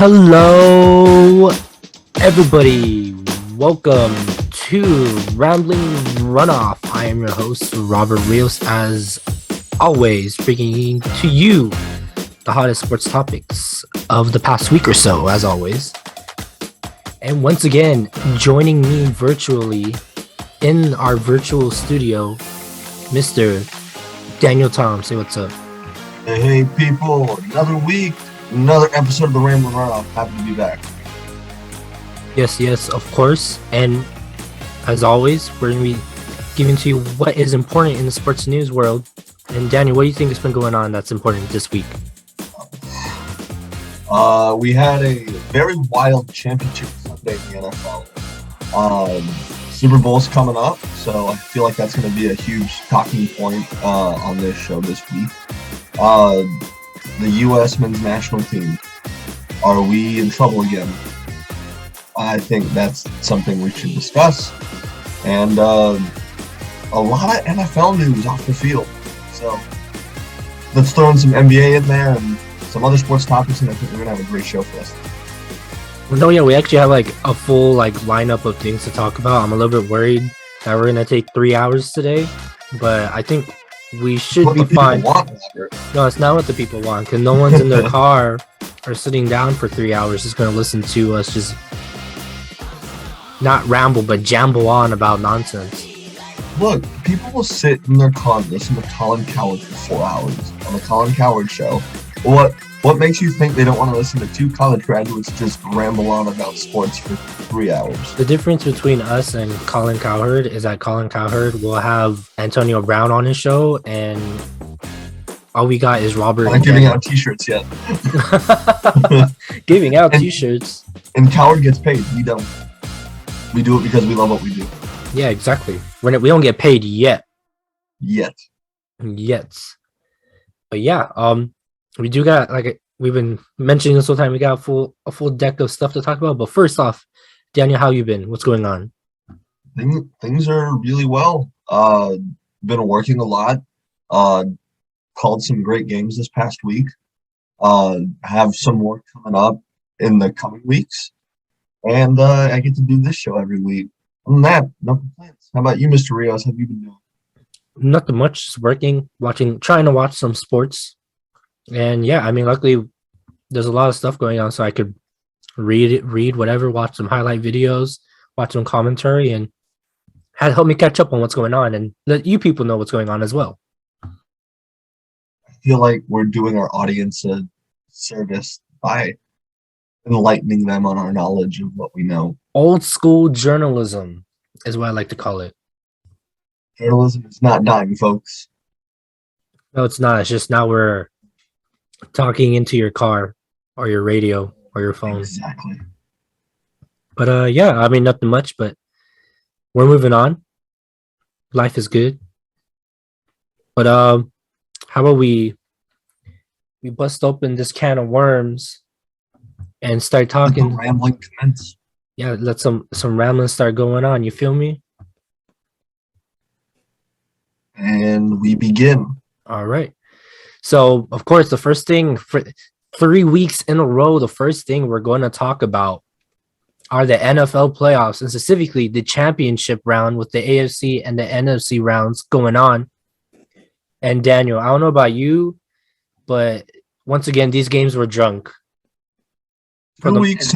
Hello, everybody. Welcome to Rambling RunOff. I am your host, Robert Rios, as always, bringing to you the hottest sports topics of the past week or so, as always. And once again, joining me virtually in our virtual studio, Mr. Daniel Tom. Say what's up. Hey, people. Another week, another episode of the Rambling RunOff. Happy to be back. Yes, of course. And as always, we're going to be giving to you what is important in the sports news world. And Daniel, what do you think has been going on that's important this week? We had a very wild championship Sunday in the NFL. Super Bowl's coming up, so I feel like that's going to be a huge talking point on this show this week. The U.S. men's national team. Are we in trouble again? I think that's something we should discuss. And a lot of NFL news off the field. So let's throw in some NBA in there and some other sports topics, and I think we're going to have a great show for us. No, yeah, we actually have a full lineup of things to talk about. I'm a little bit worried that we're going to take 3 hours today, but I think we should be fine. No, it's not what the people want, because no one's in their car or sitting down for 3 hours just going to listen to us just not ramble, but jamble on about nonsense. Look, people will sit in their car and listen to Colin Cowherd for 4 hours on the Colin Cowherd Show. What makes you think they don't want to listen to two college graduates just ramble on about sports for 3 hours? The difference between us and Colin Cowherd is that Colin Cowherd will have Antonio Brown on his show, and all we got is Robert. I'm not giving out T-shirts yet. Giving out T-shirts. And Cowherd gets paid. We don't. We do it because we love what we do. Yeah, exactly. We don't get paid yet. Yet. But yeah, we do got, we've been mentioning this whole time, we got a full deck of stuff to talk about. But first off, Daniel, how you been? What's going on? Things are really well. Been working a lot. Called some great games this past week. Have some more coming up in the coming weeks. And I get to do this show every week. Other than that, no complaints. How about you, Mr. Rios? How have you been doing? Nothing much. Just working, trying to watch some sports. And yeah, I mean, luckily there's a lot of stuff going on, so I could read whatever, watch some highlight videos, watch some commentary, and had helped me catch up on what's going on and let you people know what's going on as well. I feel like we're doing our audience a service by enlightening them on our knowledge of what we know. Old school journalism is what I like to call it. Journalism is not dying, folks. No, it's not. It's just now we're talking into your car or your radio or your phone. Exactly. But yeah, I mean, nothing much, but we're moving on. Life is good. But how about we bust open this can of worms and start talking. Let the rambling commence. Yeah, let some rambling start going on. You feel me? And we begin. All right. So, of course, the first thing for 3 weeks in a row, the first thing we're going to talk about are the NFL playoffs, and specifically the championship round with the AFC and the NFC rounds going on. And Daniel, I don't know about you, but once again, these games were drunk. 2 weeks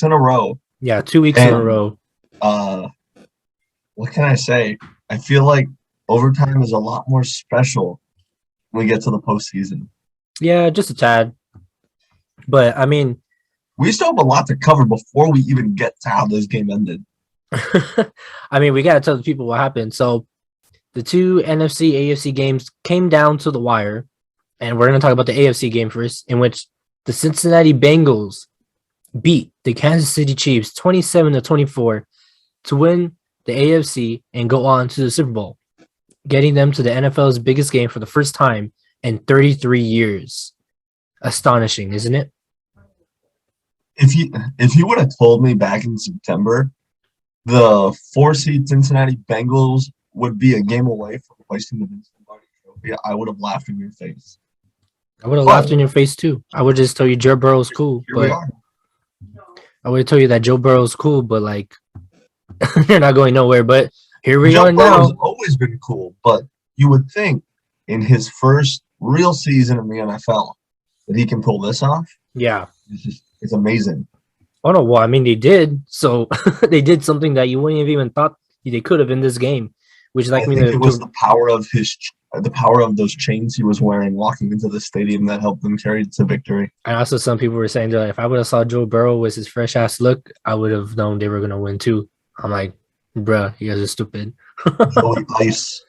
in a row. Yeah, 2 weeks in a row. What can I say? I feel like overtime is a lot more special when we get to the postseason. Yeah, just a tad. But, I mean... we still have a lot to cover before we even get to how this game ended. I mean, we got to tell the people what happened. So, the two NFC, AFC games came down to the wire. And we're going to talk about the AFC game first, in which the Cincinnati Bengals beat the Kansas City Chiefs 27-24 to win the AFC and go on to the Super Bowl, getting them to the NFL's biggest game for the first time in 33 years. Astonishing, isn't it? If you would have told me back in September the 4-seed Cincinnati Bengals would be a game away from hoisting the Vince Lombardi Trophy, I would have laughed in your face. I would have But laughed in your face too. I would just tell you Joe Burrow's cool, here we but are. I would tell you that Joe Burrow's cool, but like they're not going nowhere. But here we Joe are Burrow's now. always been cool, but you would think in his first real season in the NFL that he can pull this off. Yeah. It's amazing. Oh no, well, I mean they did. So they did something that you wouldn't have even thought they could have in this game, which I think it was the power of those chains he was wearing walking into the stadium that helped them carry it to victory. And also some people were saying that if I would have saw Joe Burrow with his fresh ass look, I would have known they were gonna win too. I'm like, bruh, you guys are stupid. Joey Ice,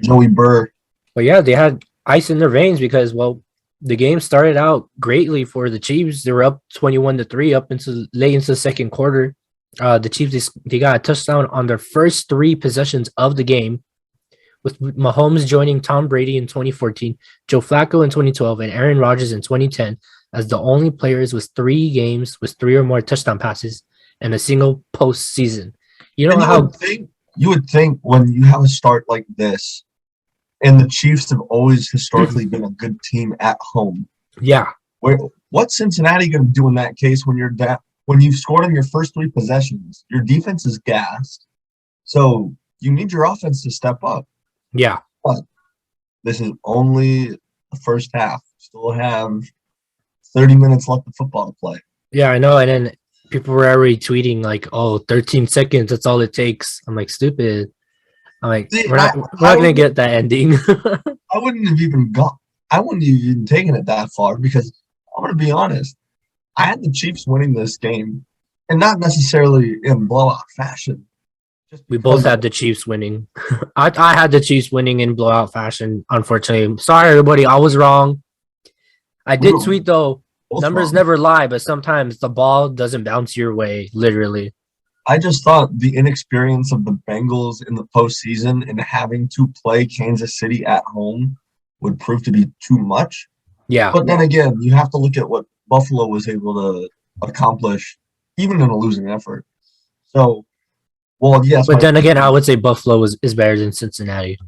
Joey Burr. But yeah, they had ice in their veins because, well, the game started out greatly for the Chiefs. They were up 21-3 up into late into the second quarter. The Chiefs they got a touchdown on their first 3 possessions of the game, with Mahomes joining Tom Brady in 2014, Joe Flacco in 2012, and Aaron Rodgers in 2010 as the only players with 3 games with 3 or more touchdown passes and a single postseason. You know how you would think when you have a start like this, and the Chiefs have always historically been a good team at home. Yeah. What's Cincinnati going to do in that case when you're when you've scored in your first 3 possessions? Your defense is gassed, so you need your offense to step up. Yeah. But this is only the first half. Still have 30 minutes left of football to play. Yeah, I know. And then people were already tweeting like, "Oh, 13 seconds. That's all it takes." I'm like, stupid. I'm like, we're not gonna get that ending. I wouldn't have even taken it that far because I'm gonna be honest. I had the Chiefs winning this game, and not necessarily in blowout fashion. We both had the Chiefs winning. I had the Chiefs winning in blowout fashion. Unfortunately, sorry everybody, I was wrong. I did tweet though. Numbers never lie, but sometimes the ball doesn't bounce your way. Literally. I just thought the inexperience of the Bengals in the postseason and having to play Kansas City at home would prove to be too much. Yeah. But then again, you have to look at what Buffalo was able to accomplish, even in a losing effort. So, well, yes. But then again, I would say Buffalo is better than Cincinnati.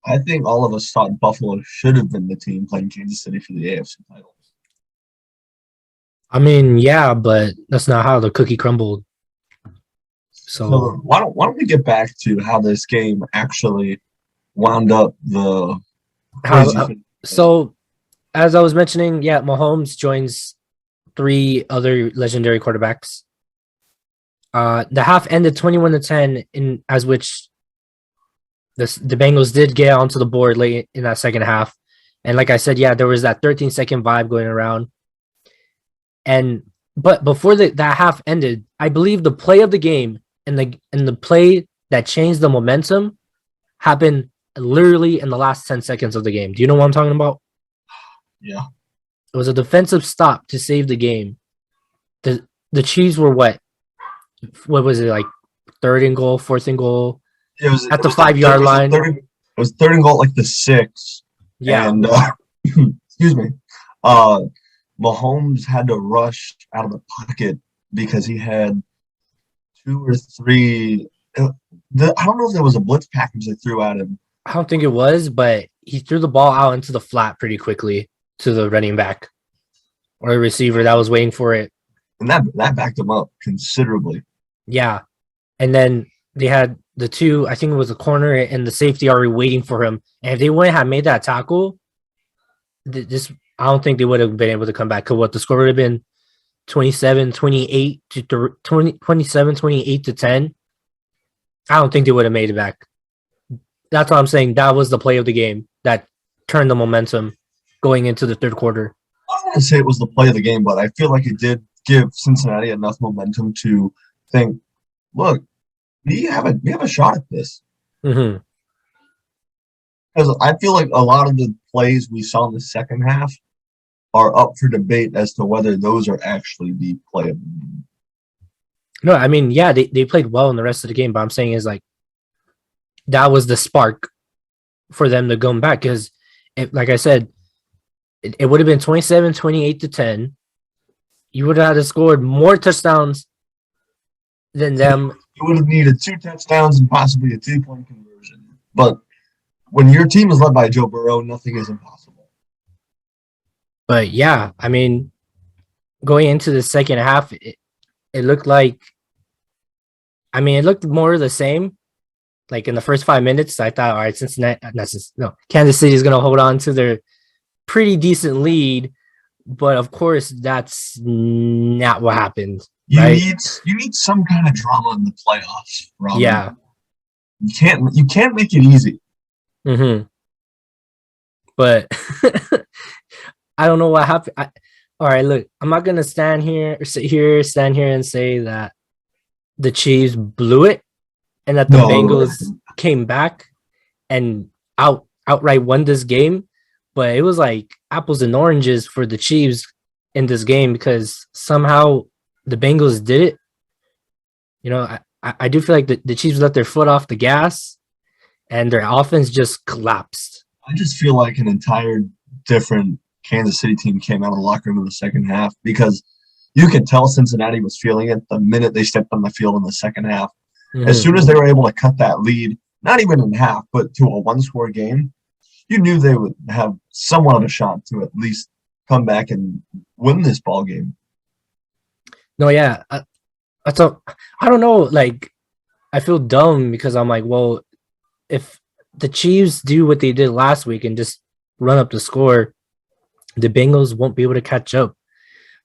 I think all of us thought Buffalo should have been the team playing Kansas City for the AFC title. I mean, yeah, but that's not how the cookie crumbled. So why don't we get back to how this game actually wound up so as I was mentioning, yeah, Mahomes joins 3 other legendary quarterbacks. The half ended 21-10 in as which the Bengals did get onto the board late in that second half. And like I said, yeah, there was that 13-second vibe going around. But before that half ended, I believe the play of the game and the play that changed the momentum happened literally in the last 10 seconds of the game. Do you know what I'm talking about? Yeah. It was a defensive stop to save the game. The Chiefs were what was it, like 3rd and goal, 4th and goal? It was at the 5-yard line. It was 3rd and goal, like the 6. Yeah. And excuse me. Mahomes had to rush out of the pocket because he had 2 or 3. I don't know if there was a blitz package they threw at him. I don't think it was, but he threw the ball out into the flat pretty quickly to the running back or the receiver that was waiting for it. And that backed him up considerably. Yeah. And then they had the 2, I think it was the corner and the safety already waiting for him. And if they wouldn't have made that tackle, I don't think they would have been able to come back. Because what the score would have been 27-28 to 10. I don't think they would have made it back. That's what I'm saying. That was the play of the game that turned the momentum going into the 3rd quarter. I don't want to say it was the play of the game, but I feel like it did give Cincinnati enough momentum to think, look, we have a shot at this. Mm-hmm. Because I feel like a lot of the plays we saw in the second half are up for debate as to whether those are actually the play of the game. No, I mean, yeah, they played well in the rest of the game, but I'm saying is like that was the spark for them to come back because, like I said, it would have been 27-28 to 10. You would have had to scored more touchdowns than them. You would have needed 2 touchdowns and possibly a 2-point conversion. But when your team is led by Joe Burrow, nothing is impossible. But yeah, I mean, going into the second half, it looked like, I mean, it looked more the same. Like in the first 5 minutes, I thought, all right, Kansas City is going to hold on to their pretty decent lead. But of course, that's not what happened, right? You need some kind of drama in the playoffs, Robert. Yeah. You can't make it easy. Mm-hmm. But I don't know what happened. All right, look, I'm not gonna stand here and say that the Chiefs blew it and that the Bengals came back and outright won this game. But it was like apples and oranges for the Chiefs in this game because somehow the Bengals did it. You know, I do feel like the Chiefs let their foot off the gas and their offense just collapsed. I just feel like an entire different Kansas City team came out of the locker room in the second half because you could tell Cincinnati was feeling it the minute they stepped on the field in the second half. Mm-hmm. As soon as they were able to cut that lead, not even in half, but to a one-score game, you knew they would have somewhat of a shot to at least come back and win this ball game. No, yeah. I don't know. Like, I feel dumb because I'm like, well, if the Chiefs do what they did last week and just run up the score, the Bengals won't be able to catch up.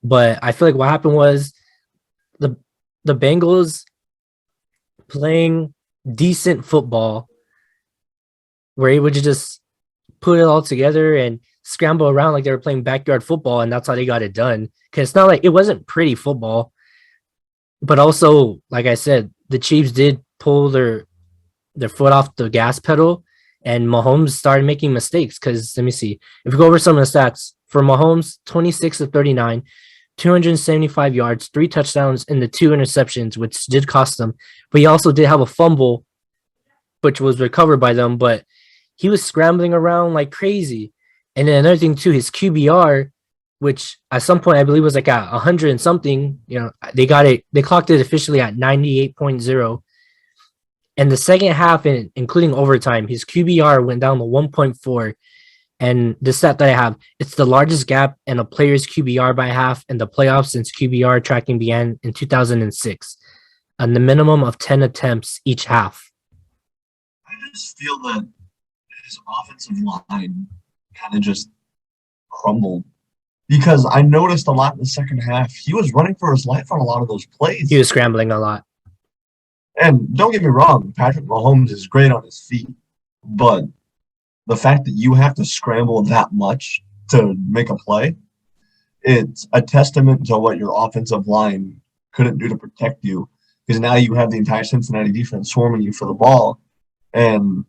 But I feel like what happened was the Bengals playing decent football were able to just put it all together and scramble around like they were playing backyard football, and that's how they got it done. Because it's not like it wasn't pretty football, but also, like I said, the Chiefs did pull their foot off the gas pedal, and Mahomes started making mistakes. Because let me see, if we go over some of the stats for Mahomes, 26 of 39, 275 yards, 3 touchdowns, and the 2 interceptions, which did cost them. But he also did have a fumble, which was recovered by them. But he was scrambling around like crazy. And then another thing too, his QBR, which at some point I believe was like at 100 and something, you know, they clocked it officially at 98.0. And the second half, including overtime, his QBR went down to 1.4. And the stat that I have, it's the largest gap in a player's QBR by half in the playoffs since QBR tracking began in 2006, on the minimum of 10 attempts each half. I just feel that his offensive line kind of just crumbled because I noticed a lot in the second half. He was running for his life on a lot of those plays. He was scrambling a lot. And don't get me wrong, Patrick Mahomes is great on his feet, but the fact that you have to scramble that much to make a play, it's a testament to what your offensive line couldn't do to protect you, because now you have the entire Cincinnati defense swarming you for the ball, and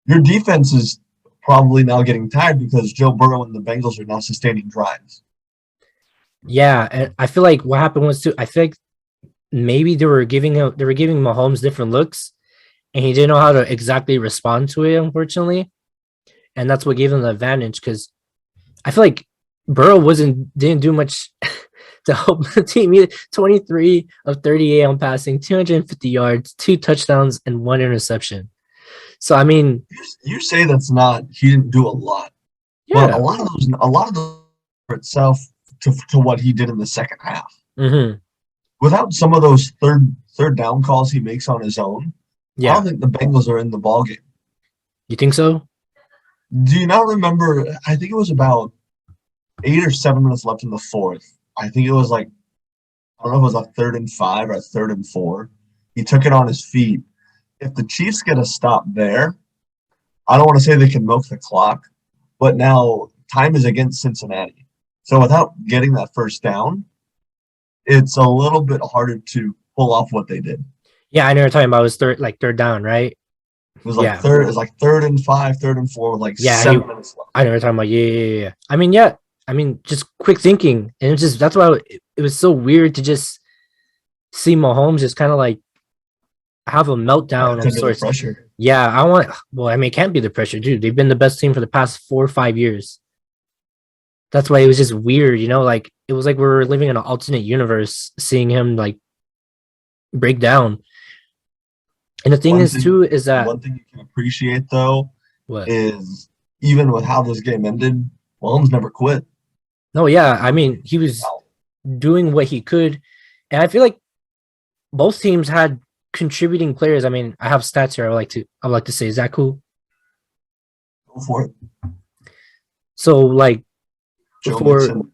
your defense is probably now getting tired because Joe Burrow and the Bengals are now sustaining drives. Yeah, and I feel like what happened was too, I feel like maybe they were giving Mahomes different looks, and he didn't know how to exactly respond to it, unfortunately. And that's what gave him the advantage, because I feel like Burrow didn't do much to help the team. He had 23 of 38 on passing, 250 yards, 2 touchdowns, and 1 interception. So I mean, you say that's not, he didn't do a lot. Yeah. But a lot of those for itself to what he did in the second half. Mm-hmm. Without some of those third down calls he makes on his own, yeah, I don't think the Bengals are in the ballgame. You think so? Do you not remember? I think it was about 8 or 7 minutes left in the fourth. I think it was like, I don't know if it was a 3rd and 5 or a 3rd and 4. He took it on his feet. If the Chiefs get a stop there, I don't want to say they can milk the clock, but now time is against Cincinnati. So without getting that first down, it's a little bit harder to pull off what they did. Yeah, I know you're talking about. It was third down, right? It was like third. It was like 3rd and 5, 3rd and 4 with like 7 minutes left. I know you're talking about. Yeah. I mean, just quick thinking, and it's just that's why it was so weird to just see Mahomes just kind of like have a meltdown of sorts. Pressure. Yeah, it can't be the pressure, dude. They've been the best team for the past 4 or 5 years. That's why it was just weird, you know. Like it was like we were living in an alternate universe, seeing him like break down. And the thing is that one thing you can appreciate though is even with how this game ended, Mahomes never quit. No, yeah. I mean, he was doing what he could, and I feel like both teams had contributing players. I mean, I have stats here. I would like to say, is that cool? Go for it. So like Joe for Mixon.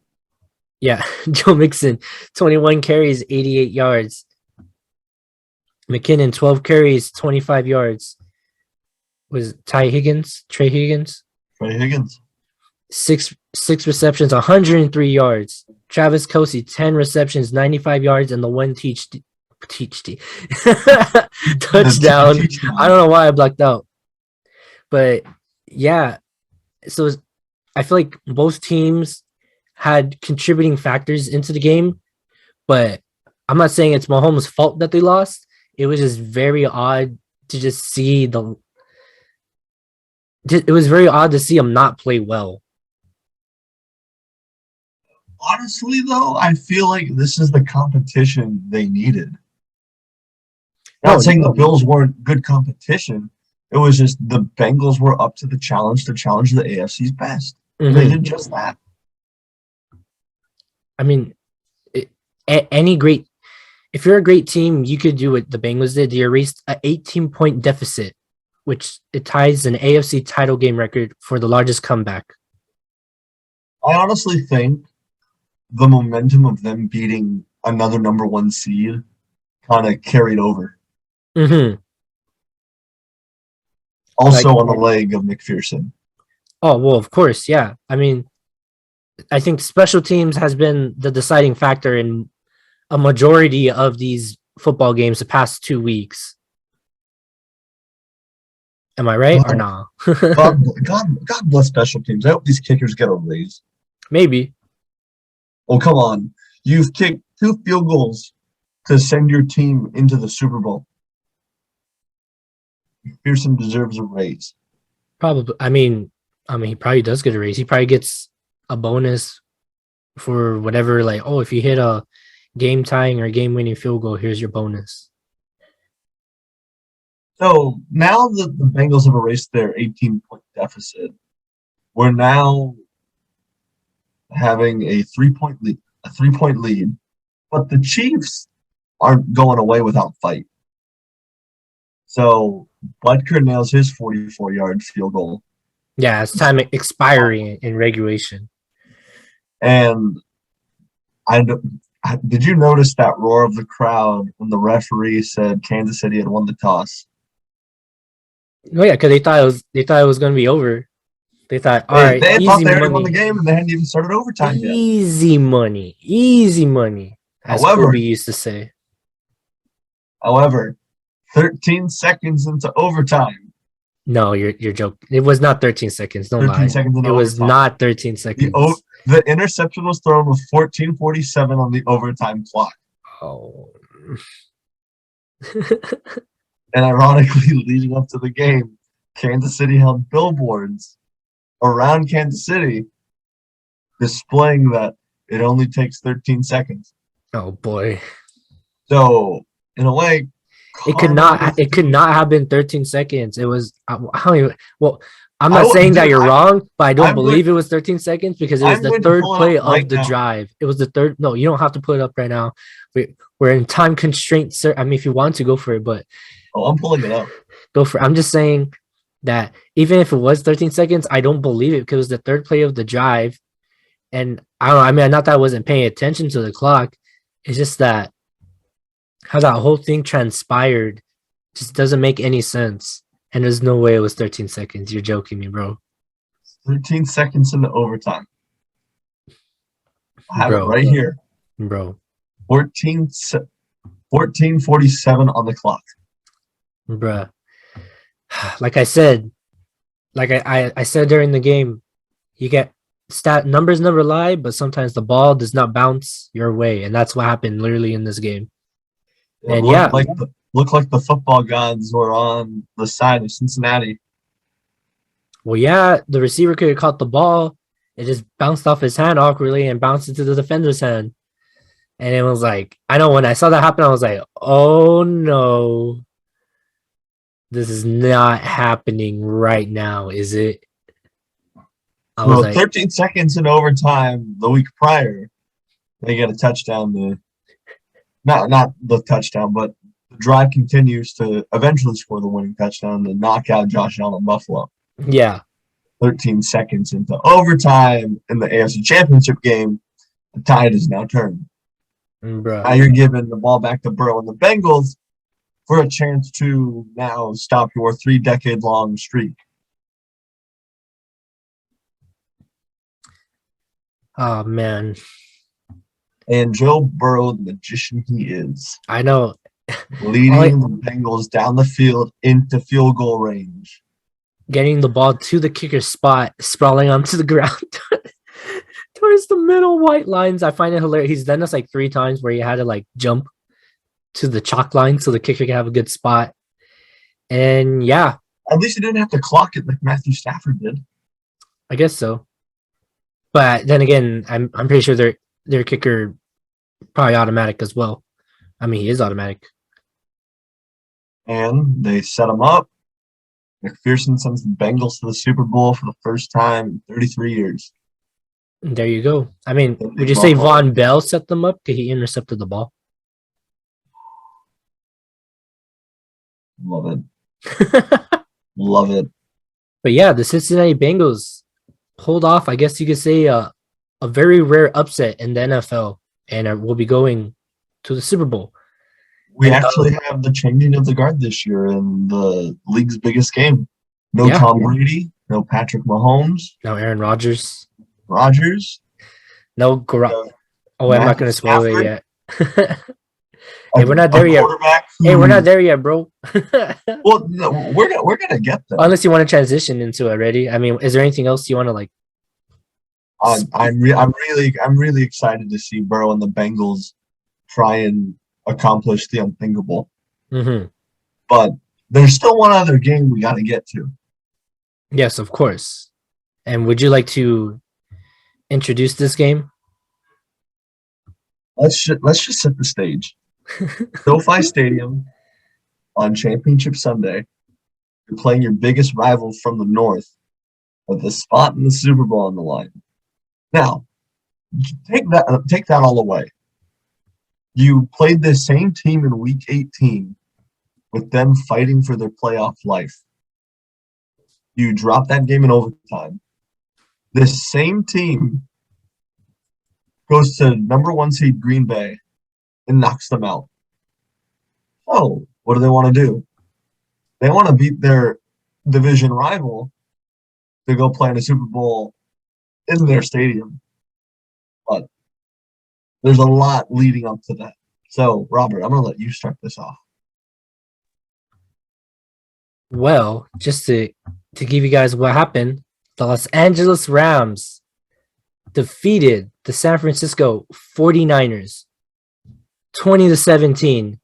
yeah, Joe Mixon, 21 carries, 88 yards. McKinnon, 12 carries, 25 yards. Was Trey Higgins? Trey Higgins. Six receptions, 103 yards. Travis Kelce, 10 receptions, 95 yards, and the one touchdown. I don't know why I blacked out. But yeah, so I feel like both teams had contributing factors into the game, but I'm not saying it's Mahomes' fault that they lost. It was just very odd to just see the. It was very odd to see him not play well. Honestly, though, I feel like this is the competition they needed. Not saying the Bills weren't good competition. It was just the Bengals were up to the challenge to challenge the AFC's best. Mm-hmm. They did just that. I mean, if you're a great team, you could do what the Bengals did. They erased an 18-point deficit, which it ties an AFC title game record for the largest comeback. I honestly think the momentum of them beating another number one seed kind of carried over. Mm-hmm. Also on the leg of McPherson. Oh, well, of course, yeah. I mean, I think special teams has been the deciding factor in a majority of these football games the past 2 weeks. Am I right or not? God bless special teams. I hope these kickers get a raise. Maybe. Oh, come on. You've kicked 2 field goals to send your team into the Super Bowl. Pearson deserves a raise. Probably. I mean, he probably does get a raise. He probably gets a bonus for whatever. Like, oh, if you hit a game tying or game winning field goal, here's your bonus. So now that the Bengals have erased their 18-point deficit, we're now having a 3-point lead. But the Chiefs aren't going away without fight. So Butker nails his 44-yard field goal. Yeah, it's time expiring in regulation. And did you notice that roar of the crowd when the referee said Kansas City had won the toss? Oh yeah, because they thought it was going to be over. They thought, all right, they thought they already won the game and they hadn't even started overtime yet. Easy money, as Kobe used to say. However, 13 seconds into overtime. No, you're joking. It was not 13 seconds. Don't 13 lie. Seconds it was not 13 seconds. The interception was thrown with 14:47 on the overtime clock. Oh. And ironically, leading up to the game, Kansas City held billboards around Kansas City displaying that it only takes 13 seconds. Oh boy. So, in a way, it could not have been 13 seconds. It was I'm not saying that you're wrong, but I don't believe it was 13 seconds because it was the third play of the drive. It was the third. No, you don't have to put it up right now. We're in time constraints, sir. I mean, if you want to go for it, but I'm pulling it up. Go for it. I'm just saying that even if it was 13 seconds, I don't believe it because it was the third play of the drive. And I don't know. I mean, not that I wasn't paying attention to the clock. It's just that how that whole thing transpired just doesn't make any sense. And there's no way it was 13 seconds. You're joking me, bro. 13 seconds into overtime. I have it right here. Bro. 14:47 on the clock. Bruh. Like I said during the game, you get numbers never lie, but sometimes the ball does not bounce your way. And that's what happened literally in this game. And looked like the football gods were on the side of Cincinnati. Well, yeah, the receiver could have caught the ball. It just bounced off his hand awkwardly and bounced into the defender's hand. And it was like, I know when I saw that happen, I was like, oh no. This is not happening right now, is it? I was So like, 13 seconds in overtime the week prior, they get a touchdown. Not the touchdown, but the drive continues to eventually score the winning touchdown to knock out Josh Allen and Buffalo. yeah, 13 seconds into overtime in the AFC Championship game, the tide is now turned. bro. Now you're giving the ball back to Burrow and the Bengals for a chance to now stop your 3-decade-long streak. Oh man, And Joe Burrow, the magician he is, I know. leading the Bengals down the field into field goal range. Getting the ball to the kicker spot, sprawling onto the ground towards the middle white lines. I find it hilarious. He's done this like 3 times where he had to like jump to the chalk line so the kicker can have a good spot. And yeah, At least he didn't have to clock it like Matthew Stafford did. I guess so. But then again, I'm pretty sure their kicker probably automatic as well. I mean, he is automatic. And they set him up. McPherson sends the Bengals to the Super Bowl for the first time in 33 years. And there you go. I mean, would you say Von Bell set them up? Because he intercepted the ball. Love it. Love it. But yeah, the Cincinnati Bengals pulled off, I guess you could say, a very rare upset in the NFL, and will be going to the Super Bowl. We actually have the changing of the guard this year in the league's biggest game. No Tom Brady, no Patrick Mahomes, no Aaron Rodgers, no I'm not going to spoil it yet. Hey, we're not there yet. Hey, we're not there yet, bro. Well, no, we're gonna get there. Unless you want to transition into it already. I mean, is there anything else you want to like? I'm really excited to see Burrow and the Bengals try and accomplish the unthinkable. Mm-hmm. But there's still one other game we got to get to. Yes, of course. And would you like to introduce this game? Let's just set the stage. SoFi Stadium on Championship Sunday. You're playing your biggest rival from the north with a spot in the Super Bowl on the line. Now, take that all away. You played the same team in Week 18 with them fighting for their playoff life. You drop that game in overtime. This same team goes to number 1 seed Green Bay and knocks them out. Oh, what do they want to do? They want to beat their division rival to go play in a Super Bowl in their stadium. But there's a lot leading up to that. So, Robert, I'm going to let you start this off. Well, just to give you guys what happened, the Los Angeles Rams defeated the San Francisco 49ers 20-17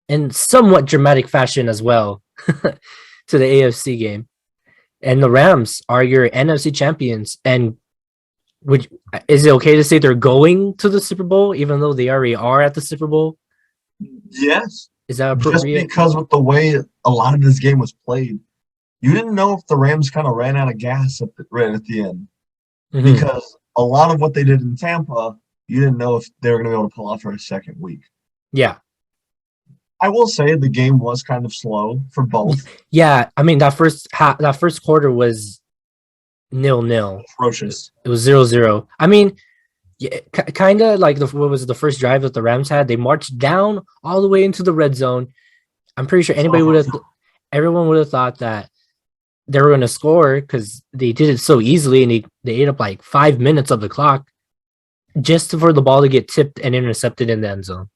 in somewhat dramatic fashion as well to the AFC game. And the Rams are your NFC champions. And is it okay to say they're going to the Super Bowl, even though they already are at the Super Bowl? Yes. Is that appropriate? Just because with the way a lot of this game was played, you didn't know if the Rams kind of ran out of gas right at the end. Mm-hmm. Because a lot of what they did in Tampa, you didn't know if they were going to be able to pull off for a second week. Yeah. I will say the game was kind of slow for both. Yeah, I mean that first quarter was 0-0. Atrocious. It was 0-0. I mean, yeah, kind of like what was the first drive that the Rams had? They marched down all the way into the red zone. I'm pretty sure everyone would have thought that they were going to score because they did it so easily, and they ate up like 5 minutes of the clock just for the ball to get tipped and intercepted in the end zone.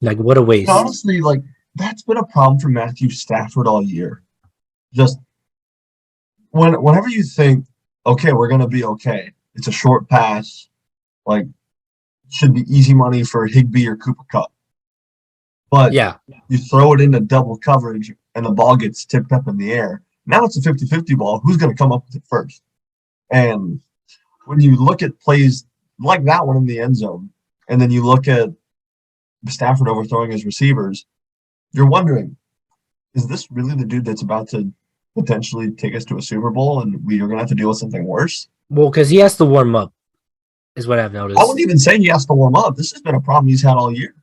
Like, what a waste. Honestly, like, that's been a problem for Matthew Stafford all year. Just whenever you think, okay, we're going to be okay, it's a short pass, like, should be easy money for Higbee or Cooper Kupp. But yeah, you throw it into double coverage and the ball gets tipped up in the air. Now it's a 50-50 ball. Who's going to come up with it first? And when you look at plays like that one in the end zone, and then you look at Stafford overthrowing his receivers, you're wondering, is this really the dude that's about to potentially take us to a Super Bowl, and we are going to have to deal with something worse. Well, because he has to warm up, is what I've I noticed. wouldn't even say he has to warm up. This has been a problem he's had all year.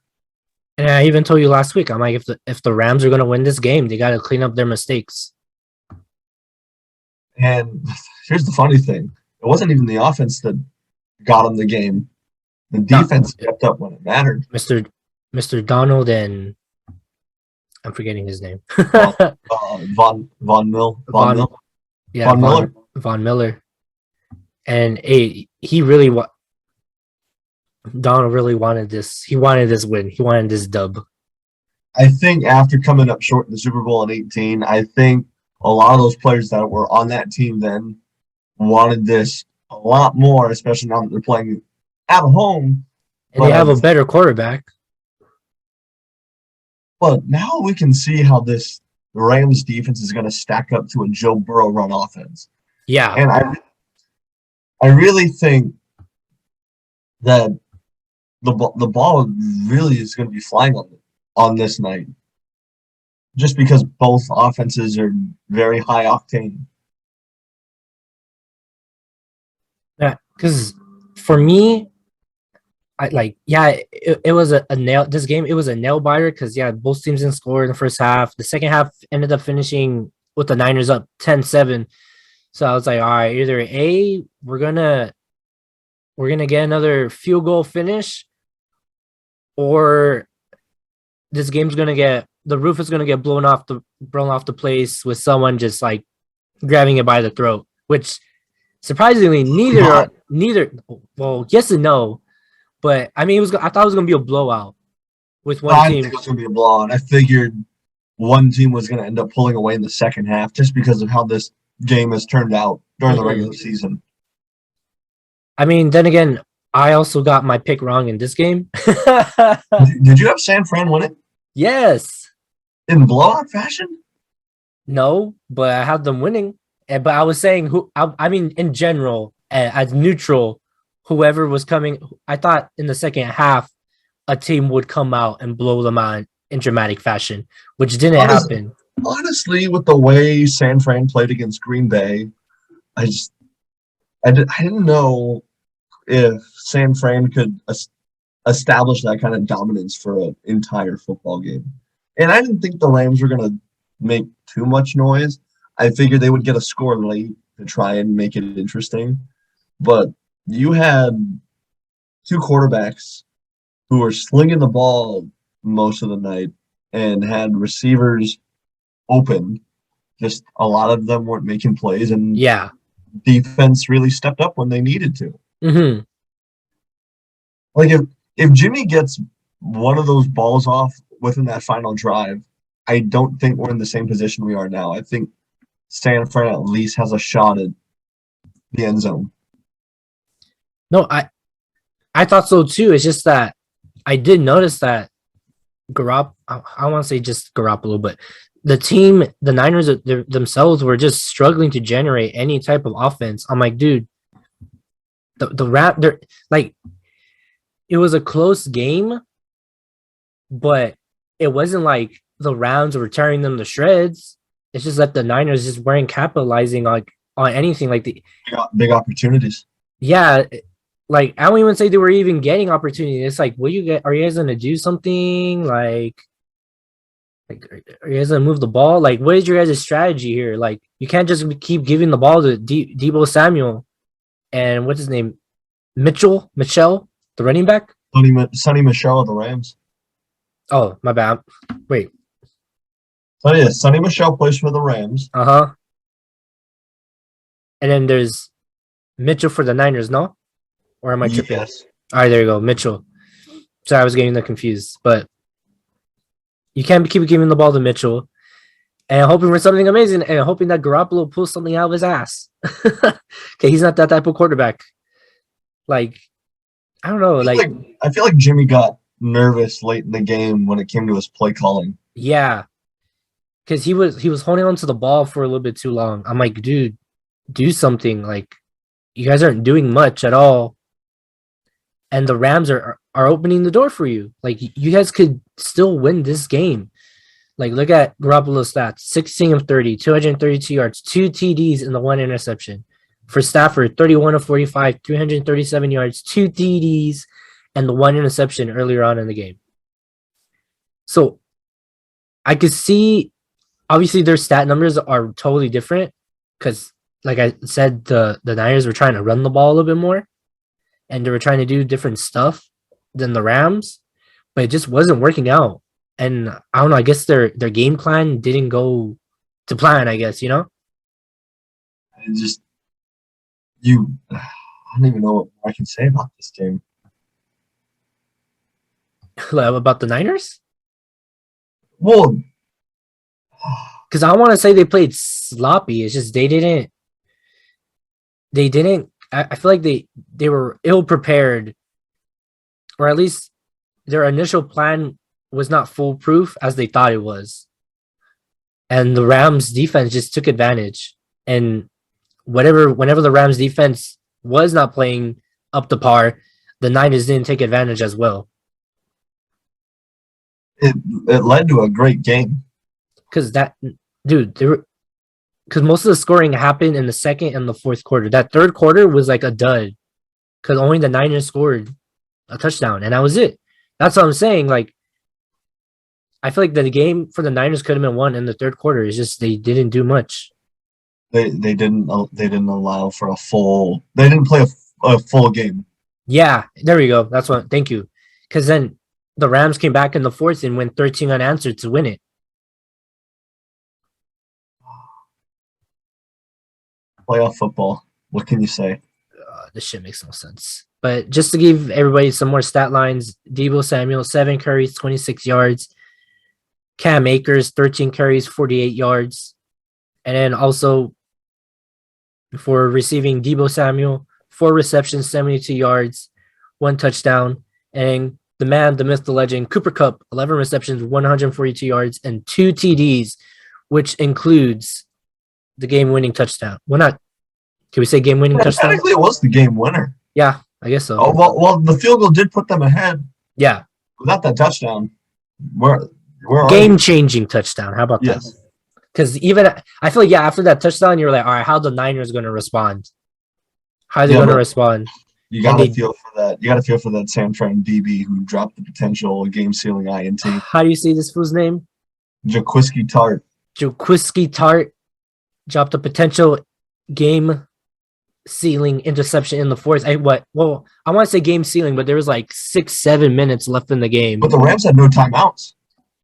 And I even told you last week, I'm like, if the Rams are going to win this game, they got to clean up their mistakes. And here's the funny thing. It wasn't even the offense that got him the game. The defense stepped up when it mattered. Mr. Donald and I'm forgetting his name. Von Miller. Yeah, Von Miller. And he really Donald really wanted this. He wanted this win. He wanted this dub. I think after coming up short in the Super Bowl in 18, I think a lot of those players that were on that team then wanted this a lot more, especially now that they're playing at home. And they have a better quarterback. But now we can see how this Rams defense is going to stack up to a Joe Burrow run offense. Yeah. And I really think that the ball really is going to be flying on this night, just because both offenses are very high octane. Yeah, because for me, it was a nail. This game, it was a nail biter because both teams didn't score in the first half. The second half ended up finishing with the Niners up 10-7. So I was like, all right, either A, we're gonna get another field goal finish, or this game's the roof is gonna get blown off the place with someone just like grabbing it by the throat. Which surprisingly, neither. Well, yes and no, but I mean, I thought it was gonna be a blowout with one team. I didn't think it was gonna be a blowout. I figured one team was gonna end up pulling away in the second half just because of how this game has turned out during the regular season. I mean, then again, I also got my pick wrong in this game. Did you have San Fran winning? Yes. In blowout fashion? No, but I had them winning. But I was saying in general, as neutral, whoever was coming, I thought in the second half, a team would come out and blow them out in dramatic fashion, which didn't happen. Honestly, with the way San Fran played against Green Bay, I didn't know if San Fran could establish that kind of dominance for an entire football game. And I didn't think the Rams were going to make too much noise. I figured they would get a score late to try and make it interesting. But you had two quarterbacks who were slinging the ball most of the night and had receivers open. Just a lot of them weren't making plays, and defense really stepped up when they needed to. Mm-hmm. Like if Jimmy gets one of those balls off within that final drive, I don't think we're in the same position we are now. I think San Fran at least has a shot at the end zone. No, I thought so too. It's just that I did notice that I want to say just Garoppolo, but the Niners themselves were just struggling to generate any type of offense. I'm like, dude, they're like, it was a close game, but it wasn't like the Rams were tearing them to shreds. It's just that the Niners just weren't capitalizing on anything like big opportunities. Yeah, like I don't even say they were even getting opportunities. It's like, are you guys gonna do something? Like are you guys gonna move the ball? Like, what is your guys' strategy here? Like, you can't just keep giving the ball to Deebo Samuel and what's his name, Michelle, the running back. Sonny Michel of the Rams. Oh, my bad. Wait. So yeah, Sonny Michel plays for the Rams. And then there's Mitchell for the Niners, no? Or am I tripping? Yes. All right, there you go, Mitchell. So I was getting confused, but you can't keep giving the ball to Mitchell and hoping for something amazing and hoping that Garoppolo pulls something out of his ass. Okay, he's not that type of quarterback. Like, I don't know. I feel like Jimmy got nervous late in the game when it came to his play calling. Yeah, because he was holding on to the ball for a little bit too long. I'm like, dude, do something. Like, you guys aren't doing much at all, and the Rams are opening the door for you. Like, you guys could still win this game. Like, look at Garoppolo's stats: 16 of 30, 232 yards, 2 TDs, and the 1 interception. For Stafford, 31 of 45, 337 yards, 2 TDs, and the 1 interception earlier on in the game. So I could see, obviously, their stat numbers are totally different because, like I said, the Niners were trying to run the ball a little bit more, and they were trying to do different stuff than the Rams, but it just wasn't working out. And I don't know, I guess their game plan didn't go to plan, I guess, It just I don't even know what I can say about this game. About the Niners? Well, because I want to say they played sloppy. It's just they didn't. I feel like they were ill prepared, or at least their initial plan was not foolproof as they thought it was. And the Rams defense just took advantage. And whenever the Rams defense was not playing up to par, the Niners didn't take advantage as well. It led to a great game. Because most of the scoring happened in the second and the fourth quarter. That third quarter was like a dud because only the Niners scored a touchdown, and that was it. That's what I'm saying. Like, I feel like the game for the Niners could have been won in the third quarter. It's just they didn't do much. They didn't allow for a full. They didn't play a full game. Yeah, there we go. That's what. Thank you. Because then the Rams came back in the fourth and went 13 unanswered to win it. Playoff football. What can you say? This shit makes no sense. But just to give everybody some more stat lines, Deebo Samuel, 7 carries, 26 yards. Cam Akers, 13 carries, 48 yards. And then also for receiving, Deebo Samuel, 4 receptions, 72 yards, 1 touchdown. And the man, the myth, the legend, Cooper Kupp, 11 receptions, 142 yards, and 2 TDs, which includes the game-winning touchdown. Well, not. Can we say game-winning touchdown? Technically, it was the game winner. Yeah, I guess so. Oh well, the field goal did put them ahead. Yeah. Without that touchdown, where game-changing touchdown. How about that? Because even I feel like after that touchdown, you're like, all right, how the Niners going to respond? How are they going to respond? You gotta feel for that. You gotta feel for that San Fran DB who dropped the potential game-sealing INT. How do you say this fool's name? Jaquiski Tart. Jaquiski Tart dropped a potential game-sealing interception in the fourth. I want to say game-sealing, but there was like 6-7 minutes left in the game. But the Rams had no timeouts.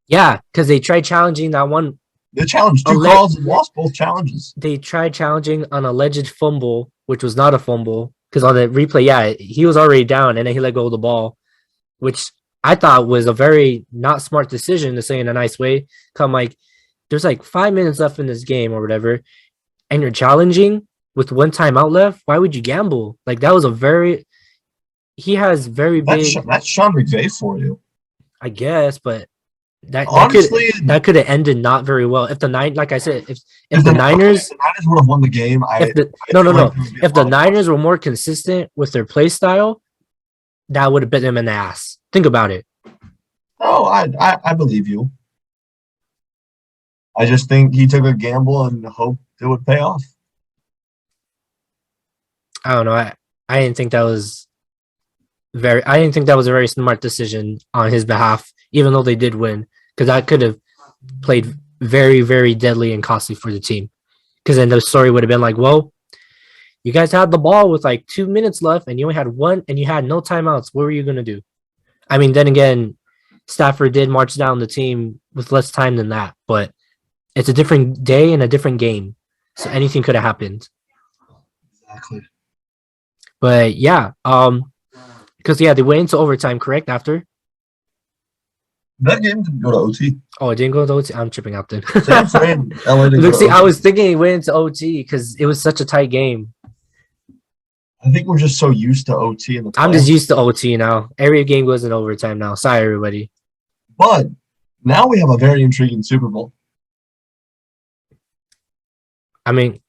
Yeah, because they tried challenging that one. They challenged 2 calls and lost both challenges. They tried challenging an alleged fumble, which was not a fumble. Because on the replay, he was already down, and then he let go of the ball, which I thought was a very not smart decision, to say in a nice way. Come like, there's like 5 minutes left in this game or whatever, and you're challenging with 1 timeout left. Why would you gamble? Like, that was he has very big. That's Sean McVay for you, I guess, but that could have ended not very well. If the like I said, if the Niners would have won the game, if the Niners were more consistent with their play style, that would have bit them in the ass. Think about it. Oh, I believe you. I just think he took a gamble and hoped it would pay off. I don't know. I didn't think that was a very smart decision on his behalf, even though they did win, because that could have played very, very deadly and costly for the team. Because then the story would have been like, well, you guys had the ball with like 2 minutes left and you only had 1 and you had no timeouts. What were you going to do? I mean, then again, Stafford did march down the team with less time than that, but it's a different day and a different game. So anything could have happened. Exactly. But yeah, because they went into overtime, correct? After that game didn't go to OT. Oh, it didn't go to OT. I'm tripping out then. Look, see, I was thinking it went into OT because it was such a tight game. I think we're just so used to OT in the. I'm just used to OT now. Every game goes in overtime now. Sorry, everybody. But now we have a very intriguing Super Bowl. I mean,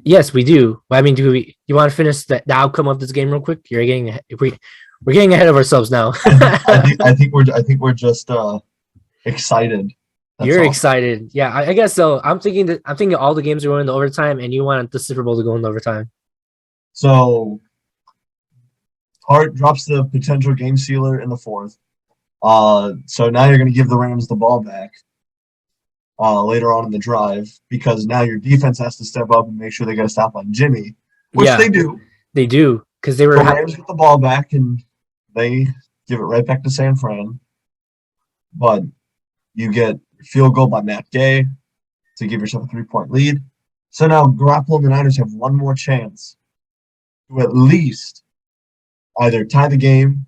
yes, we do. I mean, you want to finish the outcome of this game real quick? We're getting ahead of ourselves now. I think we're just excited. You're excited. Yeah, I guess so. I'm thinking all the games are going to overtime, and you want the Super Bowl to go into overtime. So Hart drops the potential game sealer in the fourth. So now you're going to give the Rams the ball back later on in the drive because now your defense has to step up and make sure they get a stop on Jimmy, which they do. They do because they were. The Rams get the ball back and they give it right back to San Fran. But you get a field goal by Matt Gay to give yourself a 3-point lead. So now Garoppolo and the Niners have one more chance to at least either tie the game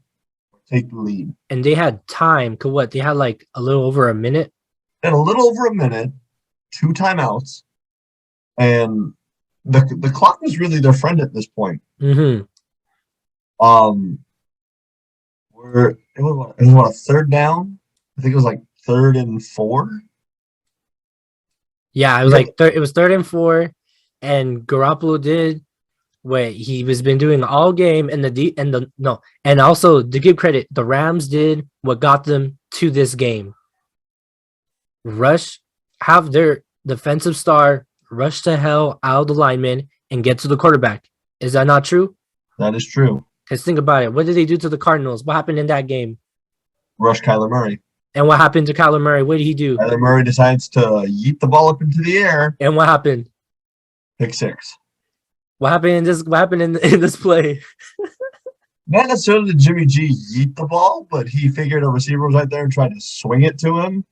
or take the lead. And they had time. What? They had like a little over a minute. And a little over a minute, 2 timeouts, and the clock was really their friend at this point. Mm-hmm. It was what, a third down? I think it was like 3rd and 4. Yeah, it was like it was 3rd and 4, and Garoppolo did what he was been doing all game, and also to give credit, the Rams did what got them to this game. Have their defensive star rush the hell out of the lineman and get to the quarterback. Is that not true? That is true. Because think about it. What did they do to the Cardinals? What happened in that game? Rush Kyler Murray. And what happened to Kyler Murray? What did he do? Kyler Murray decides to yeet the ball up into the air. And what happened? Pick 6. What happened in this play? Not necessarily did Jimmy G yeet the ball, but he figured a receiver was right there and tried to swing it to him.